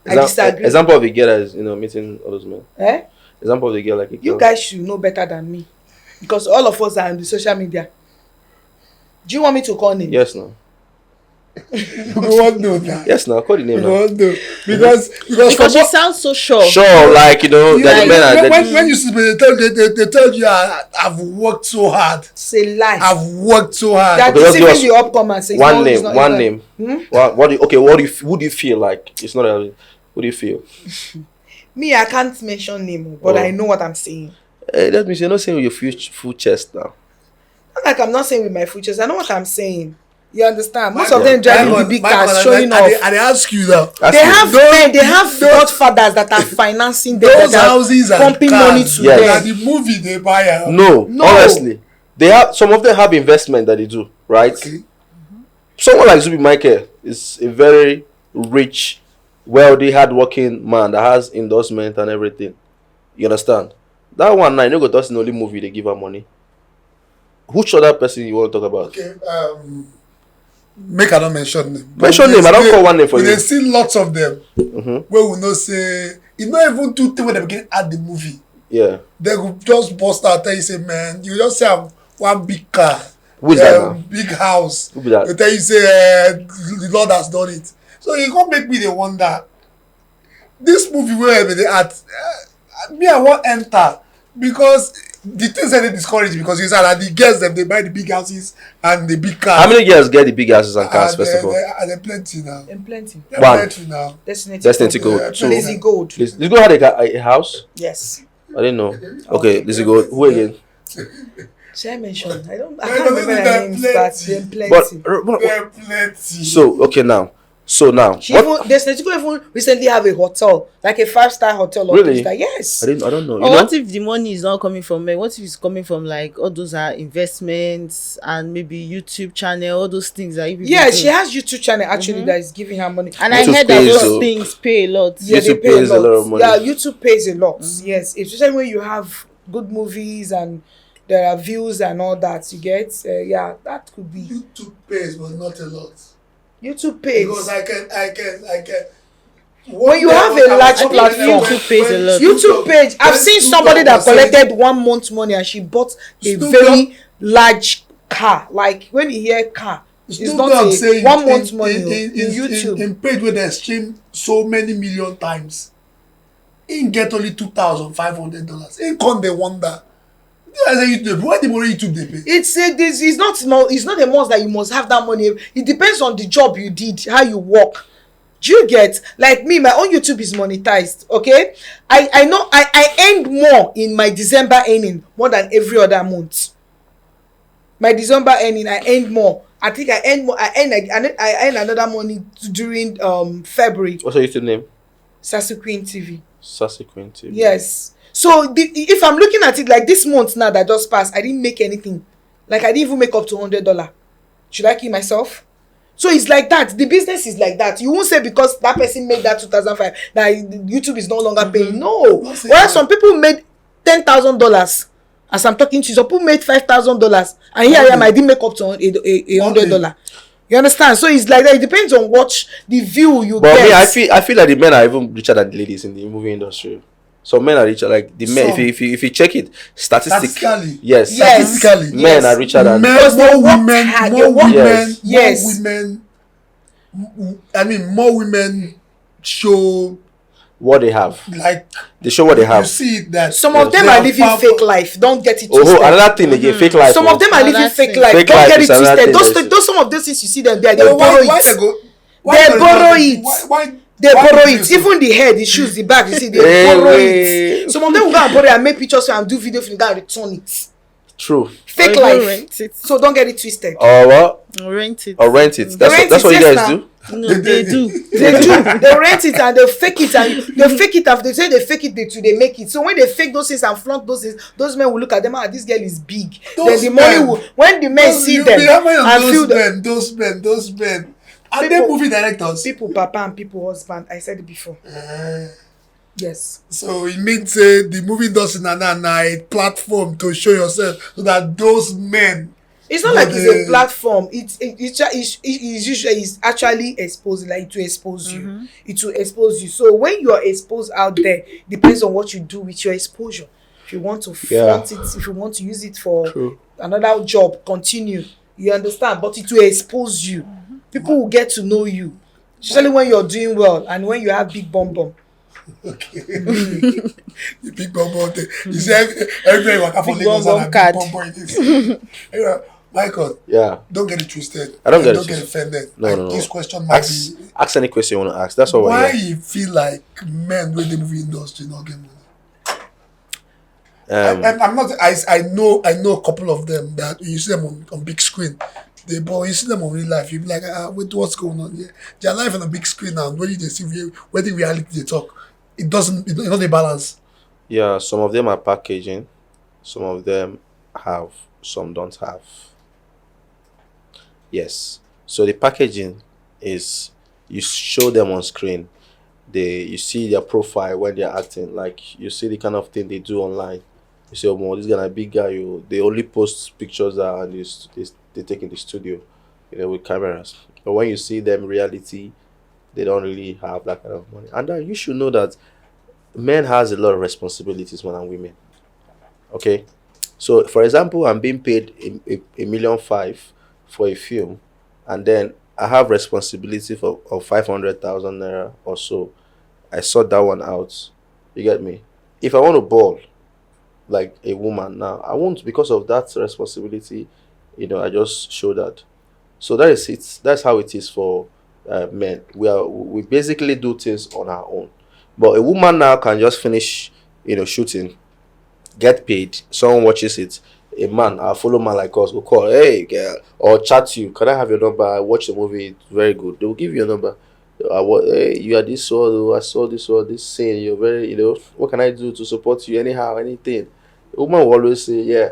I disagree. Example of a girl that is meeting all those men. Eh? Example of the girl like a You girl. guys should know better than me, because all of us are on the social media. Do you want me to call names? Yes, no. You want to know that. Yes, no. Call the name You now. want to because Because she sounds so sure. Sure, like that the men are. when you see me, they tell you I've worked so hard. It's a lie. I've worked so hard. They're Okay, just give us deceiving the upcomers. One name. Who do you feel like? It's not a. Who do you feel? Me, I can't mention name, but Oh. I know what I'm saying. That means you're not saying with your full chest now. Not like I'm not saying with my futures. I know what I'm saying. You understand? Most Maicon, of them driving the Maicon, big Maicon, cars, showing off. and they ask you now. They have men, they have godfathers that are financing them, Those that are houses and pumping money cars, to Yes. that them. the movie they buy. No, No. honestly, they have some of them have investment that they do, right? Okay. Someone like Zubi Michael is a very rich, wealthy, hardworking man that has endorsement and everything. You understand? That one night, you go to the only movie they give her money. Which other person you want to talk about? Okay. Make I not mention them. Mention name. I don't call one name for you. They see lots of them. Mm-hmm. Where we know say it's not even two things when they begin add the movie. Yeah. They will just bust out and you say, man, you just have one big car, Who is that now? big house. Who be that? They tell you say the Lord has done it. So you can't make me the wonder. This movie where they at me I won't enter because the things that they discourage because you said that the girls them they buy the big houses and the big cars. How many girls get the big houses and cars, And first of all? they're plenty now. And plenty. They're One. plenty now. Destiny Destiny Gold. Gold. So, Lazy Gold. Let's go ahead a house. Yes. I didn't know. Okay, Lizzie Gold. Who again? Should I mention? I can't No, remember they're their names, but plenty. they're But plenty. They're plenty. so okay now. So now She what? even Destiny Gold even recently have a hotel, like a 5-star hotel. Or Really? Yes. I don't know. You Or know? what if the money is not coming from men? What if it's coming from like all those are investments and maybe YouTube channel, all those things that you people Yeah, do? she has YouTube channel actually that is giving her money. And I YouTube heard that pays, those so- things pay a lot. Yeah, they YouTube pay pays a lot of money. Yeah, YouTube pays a lot. Yes, especially when you have good movies and there are views and all that. You get, yeah, that could be. YouTube pays, but not a lot. YouTube pays. Because I can. When you have a large think platform, YouTube pays a lot. YouTube page. I've seen somebody that collected 1 month money and she bought a very large car. Like when you hear car, it's not a 1 month money in YouTube. In page where they stream so many million times, in get only $2,500. In come they wonder. I say YouTube. Why the money YouTube they pay? It's not small. It's not a must that you must have that money. It depends on the job you did, how you work. Do you get? Like me, my own YouTube is monetized. Okay, I know I earned more in my December earning more than every other month. My December earning, I earned more. I think I earned more. I earned another money during February. What's your YouTube name? Sassy Queen TV. Sassy Queen TV. Yes. So if I'm looking at it like this month now that just passed, I didn't make anything. Like I didn't even make up to $100. Should I kill myself? So it's like that. The business is like that. You won't say because that person made that 2005 that YouTube is no longer paying. No. Well, some people made $10,000 as I'm talking to you. Some people made $5,000, and here I am. I didn't make up to $100. You understand? So it's like that. It depends on what the view you But get. me, I feel like the men are even richer than the ladies in the movie industry. So men are richer. Like the men, Some. if you check it Statistically. yes, Statistically. men are richer than Because they more worked women, hard, more they worked- women, Yes. more women. I mean, more women show what they have. like They show what they you have. see that Some of them they are are living powerful. fake life. Don't get it Oh, twisted. another thing again, fake life. Some of them are Oh, living that's fake it. life. Fake Don't life get is it another twisted. thing Those some of those things you see them there, they So borrow why it. they go? They borrow it. Why They why borrow do it. this? Even the hair, the shoes, the bag, you see, they Hey, borrow wait. it. Some of them will go and borrow it and make pictures and do video for you, go and return it. True. Fake Or even life. rent it. So don't get it twisted. Or what? Or rent it. Or rent it. Mm. That's Rent what it, you yes, guys now. do. No, they do. They do. They rent it and they fake it and they fake it after they say they fake it they make it. So when they fake those things and flaunt those things, those men will look at them and this girl is big. Those then the money men. will when the men see You them be hammering on and feel those men. Are they People- movie directors? people papa and people husband. I said it before. Yes. So it means the movie industry na a platform to show yourself so that those men. It's not like it's a platform. It's usually it's actually exposing, like to expose you. It will expose you. So when you are exposed out there, depends on what you do with your exposure. If you want to flaunt it, if you want to use it for another job, continue. You understand? But it will expose you. People will get to know you, especially when you're doing well and when you have big bum. Okay. The big bumbo thing. You see, everybody waka for Big Lagos bum and a card. big bumbo in this. Anyway, Michael, Yeah. don't get it twisted. I don't get it Don't get twisted. offended. No, Like, no. this question might Ask, be ask any question you want to ask. That's what we're why here. you feel like men with the movie industry not get money. I'm not. I know a couple of them that you see them on big screen. But you see them on real life, you be like, wait, what's going on here? Their life on a big screen now. When you see where the reality they talk, it doesn't. It's not a balance. Yeah, some of them are packaging. Some of them have. Some don't have. Yes. So the packaging is you show them on screen. You see their profile when they're acting. Like you see the kind of thing they do online. You say, oh, this guy a big guy. They only post pictures that they take in the studio, with cameras. But when you see them reality, they don't really have that kind of money. And you should know that men has a lot of responsibilities more than women. Okay, so for example, I'm being paid a million five for a film, and then I have responsibility of 500,000 naira or so. I sort that one out. You get me? If I want to ball like a woman now, I won't, because of that responsibility. I just show that. So that is it. That's how it is for men. We basically do things on our own. But a woman now can just finish, shooting, get paid. Someone watches it. A man, a follow man like us, will call, hey girl, or chat you. Can I have your number? I watch the movie. It's very good. They will give you a number. Hey, you are this one. I saw this one. This scene. You're very, what can I do to support you? Anyhow, anything. A woman will always say, yeah.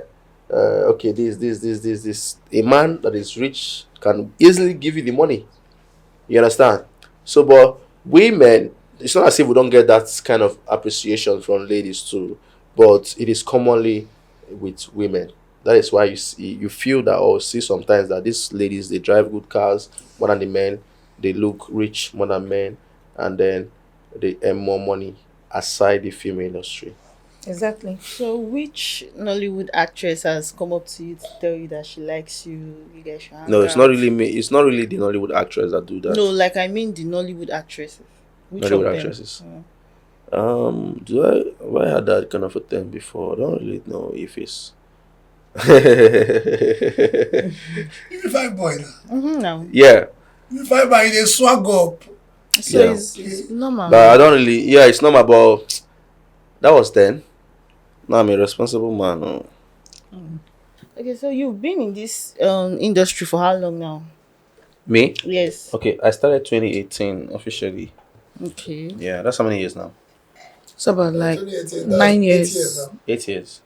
Okay, this. A man that is rich can easily give you the money. You understand? So, but women, it's not as if we don't get that kind of appreciation from ladies too, but it is commonly with women. That is why you feel that, or see sometimes, that these ladies, they drive good cars more than the men, they look rich more than men, and then they earn more money aside the film industry. Exactly. So, which Nollywood actress has come up to you to tell you that she likes you? You guys should hang No, it's out? not really me. It's not really the Nollywood actors that do that. No, like I mean the Nollywood actresses. Which Nollywood of them? actresses. Yeah. Have I had that kind of a thing before? I don't really know if it's. You fine boy now. No. Yeah, You fine boy, they swag up. So Yeah. it's normal. but I don't really. Yeah, it's not about. That was then. Now I'm a responsible man. Oh. Okay, so you've been in this industry for how long now? Me? Yes. Okay, I started 2018 officially. Okay. Yeah, that's how many years now? It's about like 2018, 9 that's years. 8 years now. 8 years.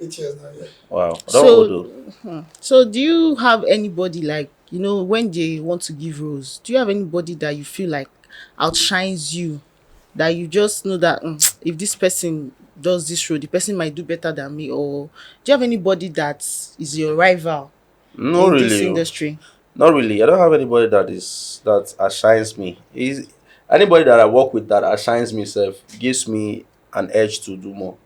8 years now, yeah. Wow. I don't So- old though. So do you have anybody, like, when they want to give roles, do you have anybody that you feel like outshines you, that you just know that if this person does this role, the person might do better than me? Or do you have anybody that is your rival No, in this really. industry? Not really. I don't have anybody that outshines me. Is anybody that I work with that outshines me self gives me an edge to do more.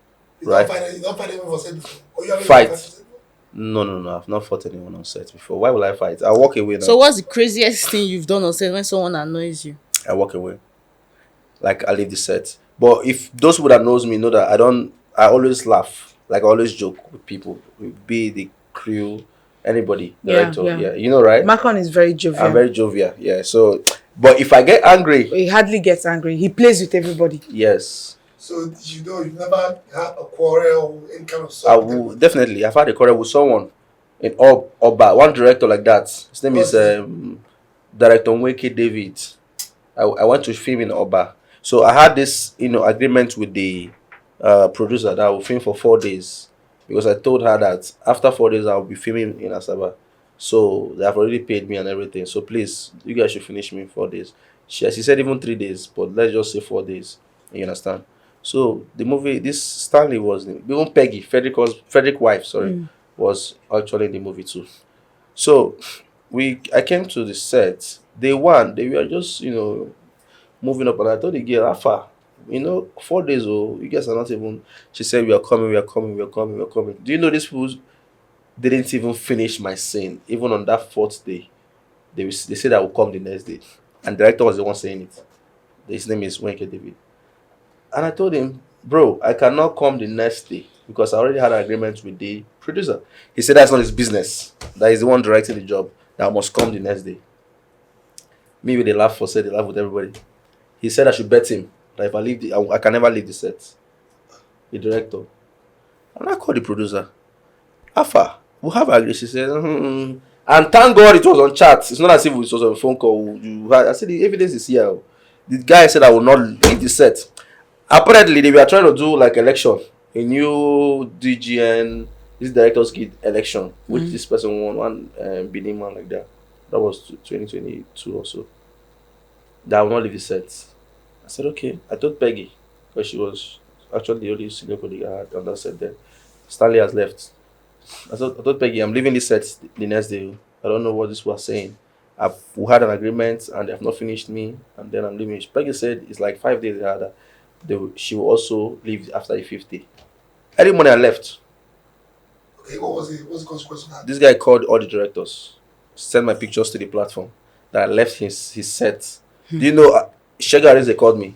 Right? You don't find anyone for set before. Or you haven't Fight. fight for set before? No. I've not fought anyone on set before. Why will I fight? I walk away now. So what's the craziest thing you've done on set when someone annoys you? I walk away. Like I leave the set. But if those people that knows me know that I always laugh. Like I always joke with people. Be the crew, anybody, director. Yeah. You know, right? Maicon is very jovial. I'm very jovial. Yeah. So but if I get angry, He hardly gets angry. He plays with everybody. yes. So you know you've never had a quarrel or any kind of I sort. will definitely. I've had a quarrel with someone in Oba, one director like that. His name is Director Nweke David. I went to film in Oba. So I had this, agreement with the producer that I will film for 4 days because I told her that after 4 days I will be filming in Asaba. So they have already paid me and everything. So please, you guys should finish me in 4 days. She said even 3 days, but let's just say 4 days. You understand? So the movie, this Stanley was even Peggy, Frederick wife, was actually in the movie too. So I came to the set. Day one, they were just moving up, and I told the girl, Alpha, 4 days, you guys are not even. She said, we are coming. Do you know these people didn't even finish my scene, even on that 4th day? They said I will come the next day, and the director was the one saying it. His name is Wenke David. And I told him, bro, I cannot come the next day because I already had an agreement with the producer. He said that's not his business. That is the one directing the job. That I must come the next day. Me with the laugh for said, they laugh with everybody. He said I should bet him that if I leave, I can never leave the set. The director. And I called the producer. Alpha, we have agreed. She said, And thank God it was on chat. It's not as if it was on a phone call. I said the evidence is here. The guy said I will not leave the set. Apparently, they were trying to do like election, a new DGN, this director's guild election, which this person won, one Benin man like that. That was 2022 or so. That I will not leave the set. I said, okay. I told Peggy, because she was actually the only senior colleague I had on that set then. Stanley has left. I told Peggy, I'm leaving the set the next day. I don't know what this was saying. We had an agreement and they have not finished me, and then I'm leaving. Peggy said it's like 5 days later. She will also leave after the 50. Early morning I left. Okay, what was it? What's the consequence of that? This guy called all the directors, sent my pictures to the platform that I left his set. Do you know Shego Arinze called me?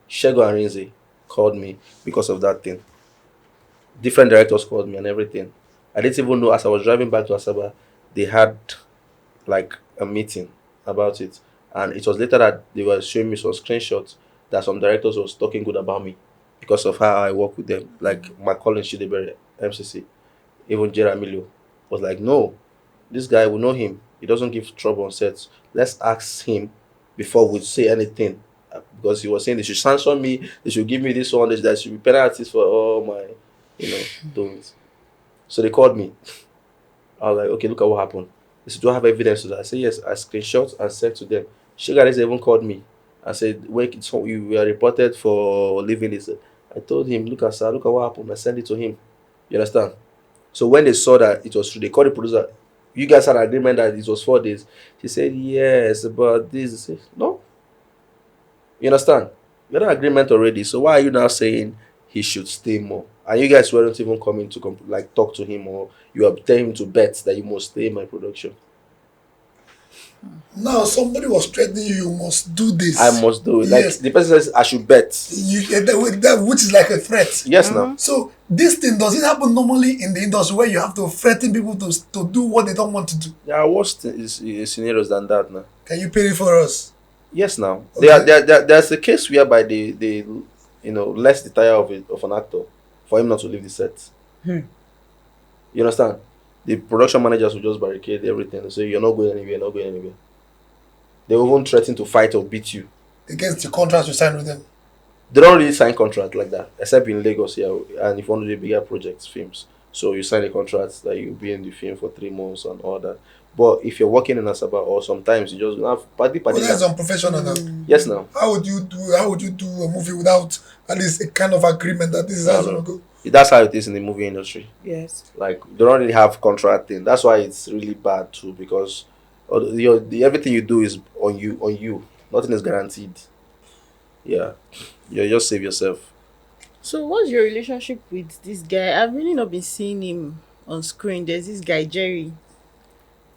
Shego Arinze called me because of that thing. Different directors called me and everything. I didn't even know as I was driving back to Asaba, they had like a meeting about it. And it was later that they were showing me some screenshots that some directors was talking good about me because of how I work with them. Like my Colin Shidebere, MCC, even Jeramilio was like, no, this guy, we know him. He doesn't give trouble on sets. Let's ask him before we say anything. Because he was saying they should sanction me, they should give me this one, there should be penalties for all my, doings. So they called me. I was like, okay, look at what happened. They said, do I have evidence to that? I said, yes. I screenshot and sent to them. Shigara's even called me. I said, wait, you were reported for leaving this. I told him, look at what happened. I sent it to him. You understand? So when they saw that it was true, they called the producer. You guys had an agreement that it was 4 days. He said, yes, but this. I said, no. You understand? You had an agreement already. So why are you now saying he should stay more? And you guys weren't even coming to talk to him, or you are telling him to bet that you must stay in my production. Now somebody was threatening you must do this. I must do it. Yes. Like the person says I should bet. That which is like a threat. Yes, now. So this thing, does it happen normally in the industry where you have to threaten people to do what they don't want to do? There are worse scenarios than that now. Can you paint it for us? Yes, now. Okay. There's a case whereby they less the tire of an actor for him not to leave the set. You understand? The production managers will just barricade everything and say, you're not going anywhere. They will even threaten to fight or beat you. Against the contract you signed with them? They don't really sign contract like that, except in Lagos here, and if you want to do bigger projects, films. So you sign a contract that you'll be in the film for 3 months and all that. But if you're working in Asaba, or sometimes you just have party. Well, that's unprofessional now. Yes, now. How would you do a movie without at least a kind of agreement that this is how it's going to go? That's how it is in the movie industry. Yes. Like they don't really have contract thing. That's why it's really bad too, because everything you do is on you, on you. Nothing is guaranteed. Yeah, you just save yourself. So what's your relationship with this guy? I've really not been seeing him on screen. There's this guy Jerry.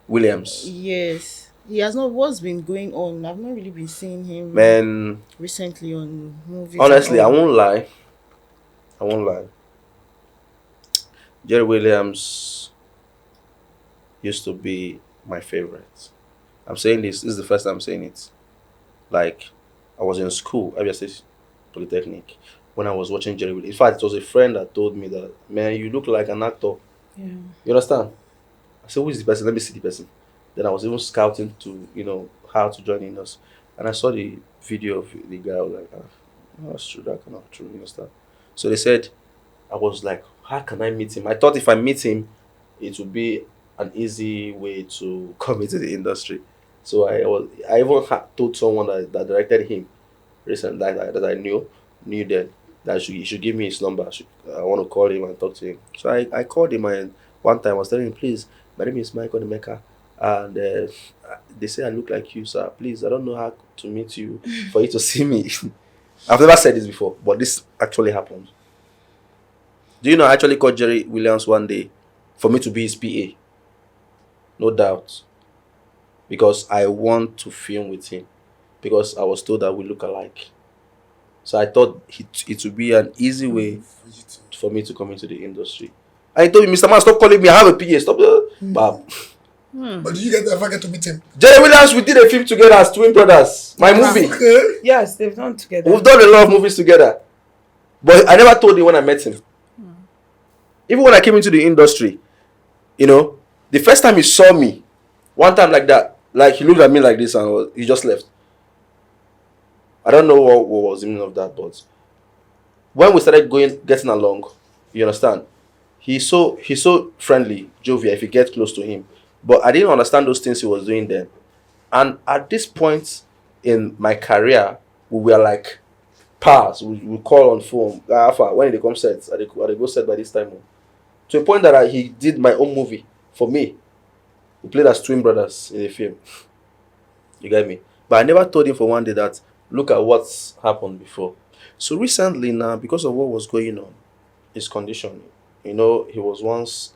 Williams, Yes. He has not what's been going on. I've not really been seeing him man. recently on movies. Honestly, and I all. won't lie. I won't lie. Jerry Williams used to be my favorite. I'm saying this. This is the first time I'm saying it. Like, I was in school, IBS Polytechnic, when I was watching Jerry Williams. In fact, it was a friend that told me that, man, you look like an actor. Yeah. You understand? I said, who is the person? Let me see the person. Then I was even scouting to, how to join in us. And I saw the video of the guy. I was like, no, that's true. That cannot be true. You understand? So they said, I was like, how can I meet him? I thought if I meet him, it would be an easy way to come into the industry. So I even told someone that directed him recently that I knew then that he should give me his number. I want to call him and talk to him. So I called him, and one time I was telling him, please, my name is Maicon, and they say I look like you, sir. Please, I don't know how to meet you for you to see me. I've never said this before, but this actually happened. Do you know I actually called Jerry Williams one day for me to be his PA? No doubt. Because I want to film with him. Because I was told that we look alike. So I thought it would be an easy way for me to come into the industry. I told him, Mr. Man, stop calling me. I have a PA. Stop. Bab. But did you ever get to meet him? Jerry Williams, we did a film together as twin brothers. My movie. Okay. Yes, they've done together. We've done a lot of movies together. But I never told him when I met him. Even when I came into the industry, the first time he saw me, one time like that, like he looked at me like this and he just left. I don't know what was the meaning of that, but when we started getting along, you understand, he's so friendly, jovial if you get close to him. But I didn't understand those things he was doing then. And at this point in my career, we were like pals. We call on phone. When they come set, I go set by this time. To a point that he did my own movie for me. We played as twin brothers in the film. You get me? But I never told him for one day that, look at what's happened before. So recently now, because of what was going on, his condition, he was once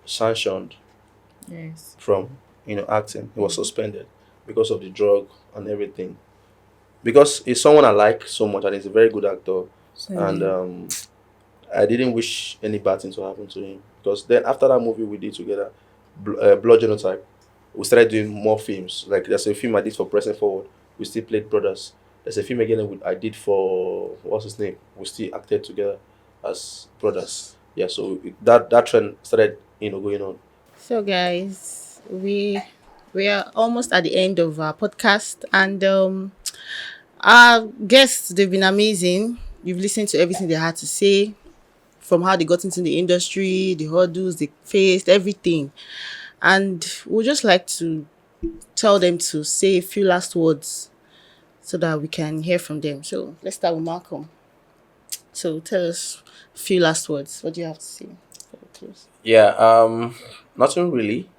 sanctioned Yes. from, acting. He was suspended because of the drug and everything. Because he's someone I like so much and he's a very good actor. And I didn't wish any bad thing to happen to him. Because then after that movie we did together, Blood Genotype, we started doing more films. Like there's a film I did for Pressing Forward. We still played brothers. There's a film again I did for, what's his name? We still acted together as brothers. Yeah, so that trend started, going on. So guys, we are almost at the end of our podcast, and our guests, they've been amazing. You've listened to everything they had to say, from how they got into the industry, the hurdles they faced, everything. And we'd just like to tell them to say a few last words so that we can hear from them. So let's start with Malcolm. So tell us a few last words. What do you have to say for the close? Yeah, nothing really.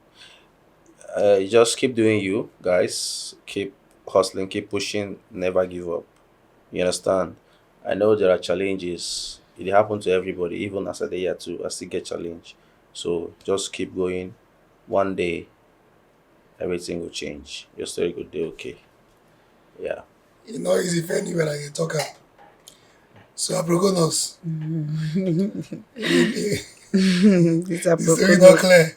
Just keep doing you, guys. Keep hustling, keep pushing, never give up. You understand? I know there are challenges. It happens to everybody. Even as a year two, I still get challenged. So just keep going. One day, everything will change. Your story will do okay. Yeah. It's a funny when I talk up. So Aprogonos. It's a The story not clear.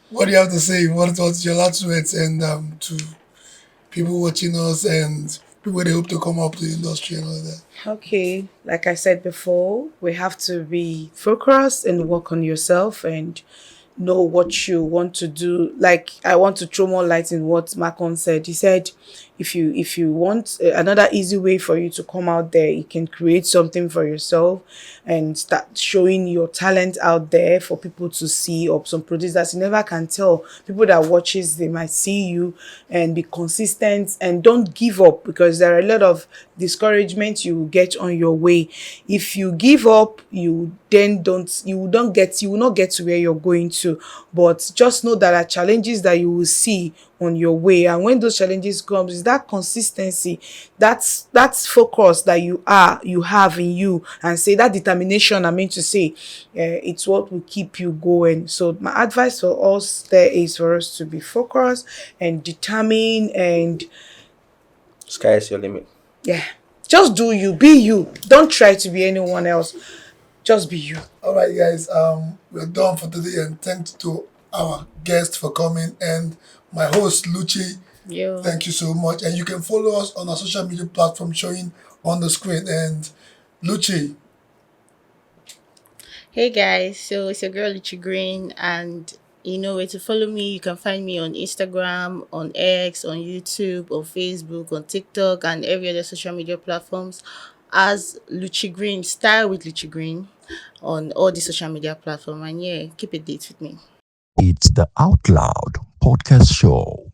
What do you have to say? What's your last words and to people watching us and people they hope to come up to the industry and all that? Okay, like I said before, we have to be focused and work on yourself and know what you want to do. Like, I want to throw more light in what Maicon said. He said if you want another easy way for you to come out there, you can create something for yourself and start showing your talent out there for people to see. Or some producers, you never can tell, people that watches, they might see you, and be consistent and don't give up, because there are a lot of discouragement you will get on your way. If you give up, you will not get to where you're going to. But just know that there are challenges that you will see on your way, and when those challenges comes, is that consistency, that's focus that you have in you, and say that determination, I mean to say, it's what will keep you going. So my advice for us there is for us to be focused and determined, and Sky is your limit. yeah, just do you, be you, don't try to be anyone else, just be you. All right, guys. We're done for today, and thanks to our guest for coming and my host Luchi. Yo. Thank you so much. And you can follow us on our social media platform showing on the screen. And Luchi, Hey guys, so it's your girl Litchi Green, and you know where to follow me. You can find me on Instagram, on X, on YouTube, on Facebook, on TikTok, and every other social media platforms as Luchi Green, style with Luchi Green, on all the social media platform. And yeah, keep a date with me. It's the Out Loud Podcast Show.